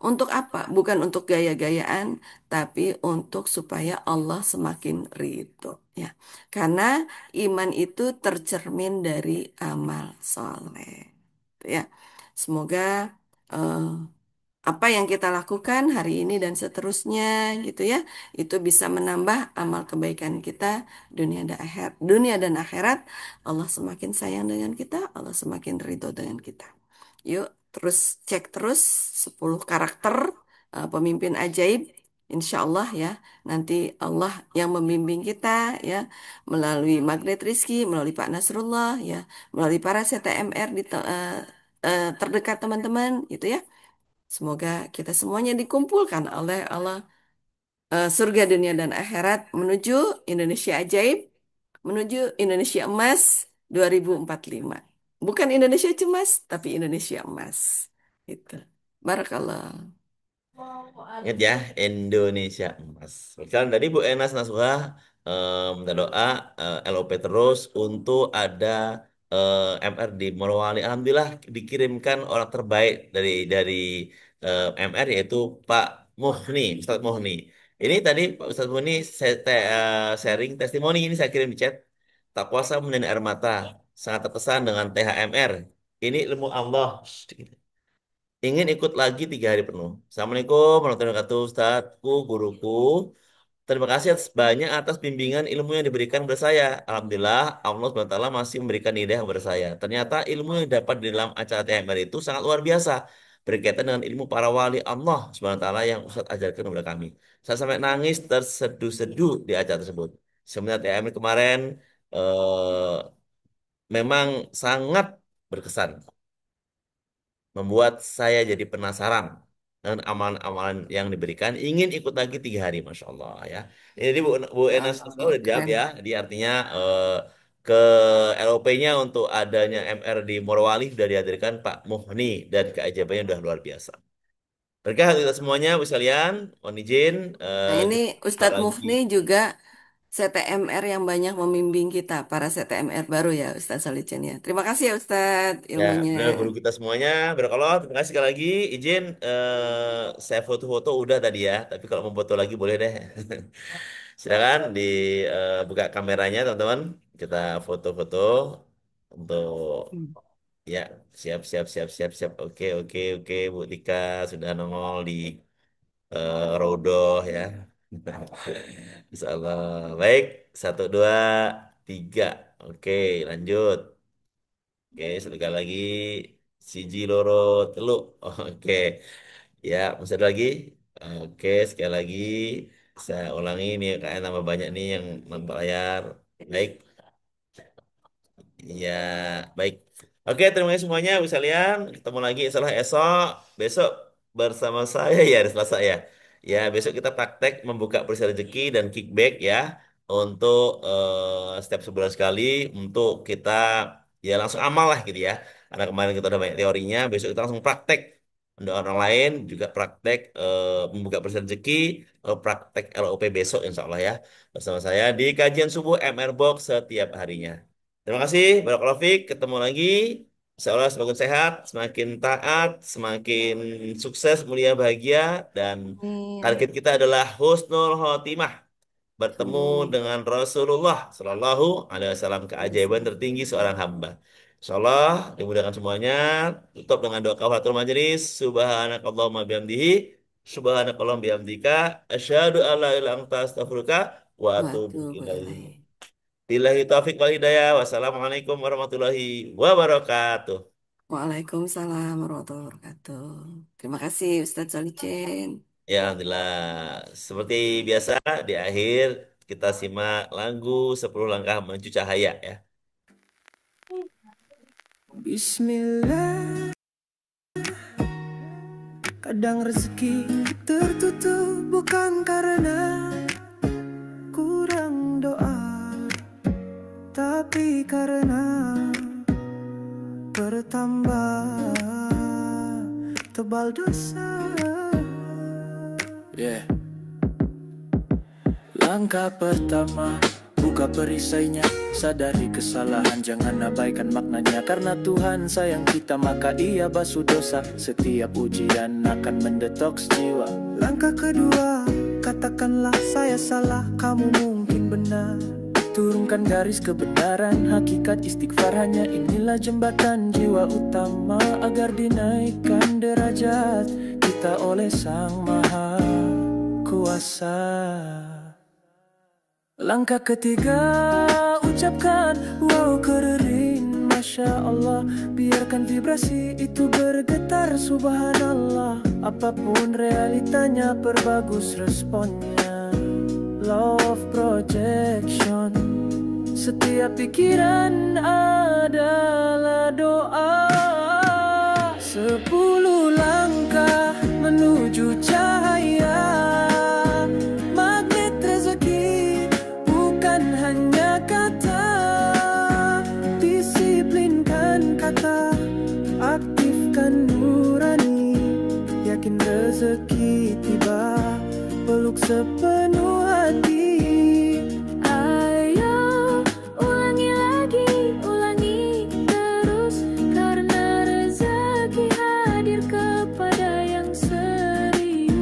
Untuk apa? Bukan untuk gaya-gayaan, tapi untuk supaya Allah semakin ridho. Ya. Karena iman itu tercermin dari amal soleh. Gitu ya. Semoga eh, apa yang kita lakukan hari ini dan seterusnya gitu ya, itu bisa menambah amal kebaikan kita dunia dan akhirat. Allah semakin sayang dengan kita, Allah semakin ridho dengan kita. Yuk, terus cek terus 10 karakter pemimpin ajaib. Insya Allah ya, nanti Allah yang membimbing kita ya, melalui Magnet Rizki, melalui Pak Nasrullah ya, melalui para CTMR terdekat teman-teman gitu ya. Semoga kita semuanya dikumpulkan oleh Allah surga dunia dan akhirat menuju Indonesia ajaib, menuju Indonesia emas 2045. Bukan Indonesia cemas, tapi Indonesia emas. Itu. Barakallah. Ingat ya, Indonesia emas. Sekarang tadi Bu Enas Nasuha minta doa LOP terus untuk ada MR di Morowali. Alhamdulillah dikirimkan orang terbaik dari MR yaitu Pak Muhni, Ustadz Muhni. Ini tadi Pak Ustadz Muhni sharing testimoni ini saya kirim di chat. Tak kuasa menahan air mata, sangat terkesan dengan THMR. Ini ilmu Allah. Ingin ikut lagi 3 hari penuh. Assalamualaikum warahmatullahi wabarakatuh, Ustadzku, guruku. Terima kasih banyak atas bimbingan ilmu yang diberikan kepada saya. Alhamdulillah, Allah SWT masih memberikan hidayah kepada saya. Ternyata ilmu yang dapat di dalam acara TMR itu sangat luar biasa. Berkaitan dengan ilmu para wali Allah SWT yang Ustadz ajarkan kepada kami. Saya sampai nangis terseduh-seduh di acara tersebut. Sebenarnya TMR kemarin eh, memang sangat berkesan membuat saya jadi penasaran dengan amalan-amalan yang diberikan, ingin ikut lagi 3 hari, Masya Allah ya. Jadi Bu Enas Allah, udah jawab ya, keren. jadi artinya ke LOP-nya untuk adanya MR di Morowali sudah dihadirkan Pak Muhni dan keajaibannya udah luar biasa. Berkah kita semuanya, Bu sekalian, mohon izin, Nah ini jumpa Ustadz lagi. Mufni juga CTMR yang banyak membimbing kita, para CTMR baru ya Ustadz Solihin ya. Terima kasih ya Ustadz Ya, ilmunya. benar guru kita semuanya. Barakallah, terima kasih sekali lagi. Izin saya foto-foto udah tadi ya, tapi kalau mau foto lagi boleh deh. Silakan buka kameranya teman-teman. Kita foto-foto untuk Hmm. ya siap siap siap siap siap. Oke oke oke Bu Tika sudah nongol di Rodoh ya. Insya Allah. Baik, satu, dua, tiga. Oke, lanjut. Oke, sekali lagi. Siji loro telu. Oke, ya, masih ada lagi. Oke, sekali lagi. Saya ulangi nih, kayak nambah banyak nih yang membayar. Baik, ya, baik. Oke, terima kasih semuanya, Bu Salian. Ketemu lagi setelah esok. Besok bersama saya ya, hari Selasa ya. Ya, besok kita praktek membuka perisai rezeki dan kickback ya. Untuk setiap sebulan sekali. Untuk kita ya langsung amal lah gitu ya. Karena kemarin kita udah banyak teorinya. Besok kita langsung praktek. Untuk orang lain juga praktek membuka perisai rezeki. Praktek LOP besok insya Allah ya. Bersama saya di kajian subuh MR Box setiap harinya. Terima kasih, Barakallahu Fiik. Ketemu lagi. Insya Allah semakin sehat, semakin taat, semakin sukses, mulia, bahagia. Dan Amin. target kita adalah husnul khotimah. Bertemu Amin. dengan Rasulullah Sallallahu Alaihi Wasallam, keajaiban tertinggi seorang hamba. Insya Allah dimudahkan semuanya. Tutup dengan doa kafaratul majelis. Subhanakallahumma bihamdihi. Subhanakallahumma bihamdika. Asyhadu an la ilaha illa anta astaghfiruka wa atubu Waduh, ilaik. boleh. Billahi taufik wal hidayah. Wassalamualaikum warahmatullahi wabarakatuh. Waalaikumsalam warahmatullahi wabarakatuh. Terima kasih Ustadz Solicen. Ya, Alhamdulillah. Seperti biasa, di akhir kita simak lagu 10 langkah menuju cahaya ya. Bismillah, kadang rezeki tertutup bukan karena kurang doa, tapi karena bertambah tebal dosa. Langkah pertama, buka perisainya. Sadari kesalahan, jangan abaikan maknanya. Karena Tuhan sayang kita, maka Ia basuh dosa. Setiap ujian akan mendetoks jiwa. Langkah kedua, katakanlah saya salah, kamu mungkin benar. Turunkan garis kebenaran, hakikat istighfar, hanya inilah jembatan jiwa utama agar dinaikkan derajat kita oleh Sang Maha Kuasa. Langkah ketiga, ucapkan wow keren, Masya Allah. Biarkan vibrasi itu bergetar, Subhanallah. Apapun realitanya, perbagus responnya. Law of projection. Setiap pikiran adalah doa. 10 langkah menuju cahaya. Magnet rezeki bukan hanya kata. Disiplinkan kata, aktifkan nurani. Yakin rezeki tiba, peluk sepenuh hati. Ayo ulangi lagi, ulangi terus, karena rezeki hadir kepada yang serius.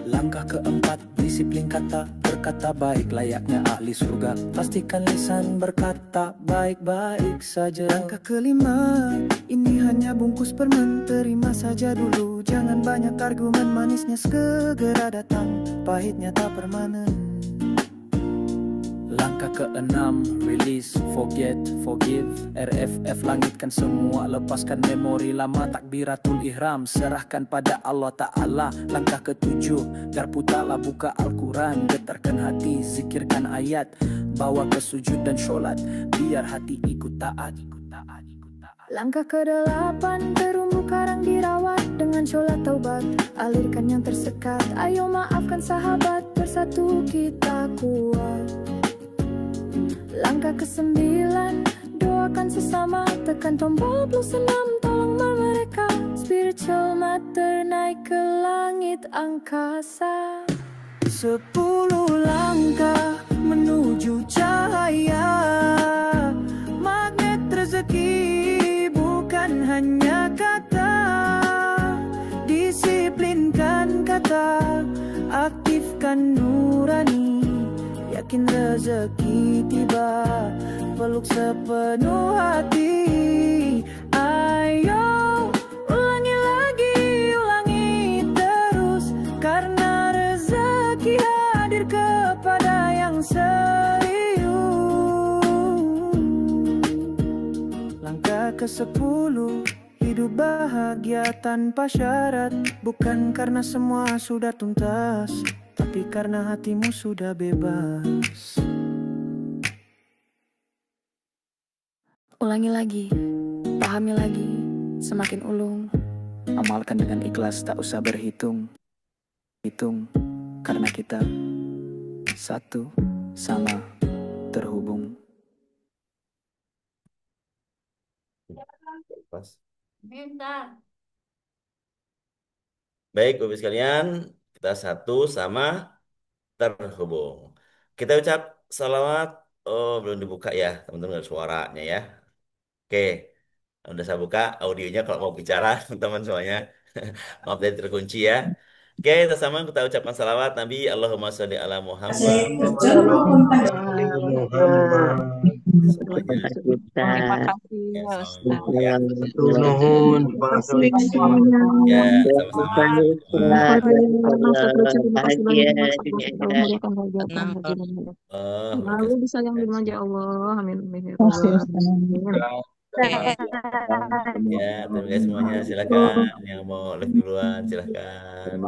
Langkah keempat, disiplin kata, berkata baik layaknya ahli surga. Pastikan lisan berkata baik-baik saja. Langkah kelima, ini hanya bungkus permen, terima saja dulu. Jangan banyak argumen, manisnya segera datang, pahitnya tak permanen. Langkah keenam, release, forget, forgive. RFF langitkan semua, lepaskan memori lama. Takbiratul ihram, serahkan pada Allah Ta'ala. Langkah ketujuh, garpu ta'ala, buka Al-Quran. Getarkan hati, zikirkan ayat, bawa ke sujud dan sholat, biar hati ikut taat. Langkah ke-8, terumbu karang dirawat dengan sholat taubat. Alirkan yang tersekat, ayo maafkan sahabat, bersatu kita kuat. Langkah ke-9, doakan sesama, tekan tombol +6, tolong mereka. Spiritual matter naik ke langit angkasa. 10 langkah menuju cahaya. Magnet rezeki bukan hanya kata. Disiplinkan kata, aktifkan nurani. Yakin rezeki tiba, peluk sepenuh hati. Ayo ulangi lagi, ulangi terus, karena rezeki ke-10. Hidup bahagia tanpa syarat, bukan karena semua sudah tuntas, tapi karena hatimu sudah bebas. Ulangi lagi, pahami lagi, semakin ulung. Amalkan dengan ikhlas, tak usah berhitung. Hitung, karena kita satu sama terhubung. Pas. Baik, Bapak sekalian, kita satu sama terhubung. Kita ucap salawat. Oh, belum dibuka ya, teman-teman, ada suaranya ya. Oke, udah saya buka audionya kalau mau bicara, teman-teman semuanya. Maaf tadi terkunci ya. Oke, kita sama kita ucapkan salawat Nabi Allahumma sholli ala Muhammad. Muhammad Semuanya kita Terima kasih ya, ya sama Ustaz. ya. nuhun Pak Seleksi Ya, Terima sama-sama. kasih Ustaz. Ya Allah, bahagia dunia akhirat. Tenang. Mereka Lalu disayang di manja Allah. Amin. Amin. Ya Kasih Rabbal Ustaz. Alamin. Oke. ya, terima kasih semuanya. Silakan yang mau live duluan, silakan.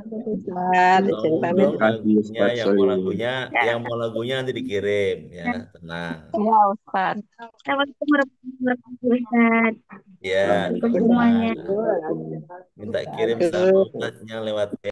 Ustaz, izin pamit. Belum lagunya, yang mau lagunya nanti dikirim ya, tenang. Ya Ustaz. Assalamualaikum warahmatullahi wabarakatuh. Ya, Assalamualaikum minta, semuanya. minta kirim sama Ustadznya lewat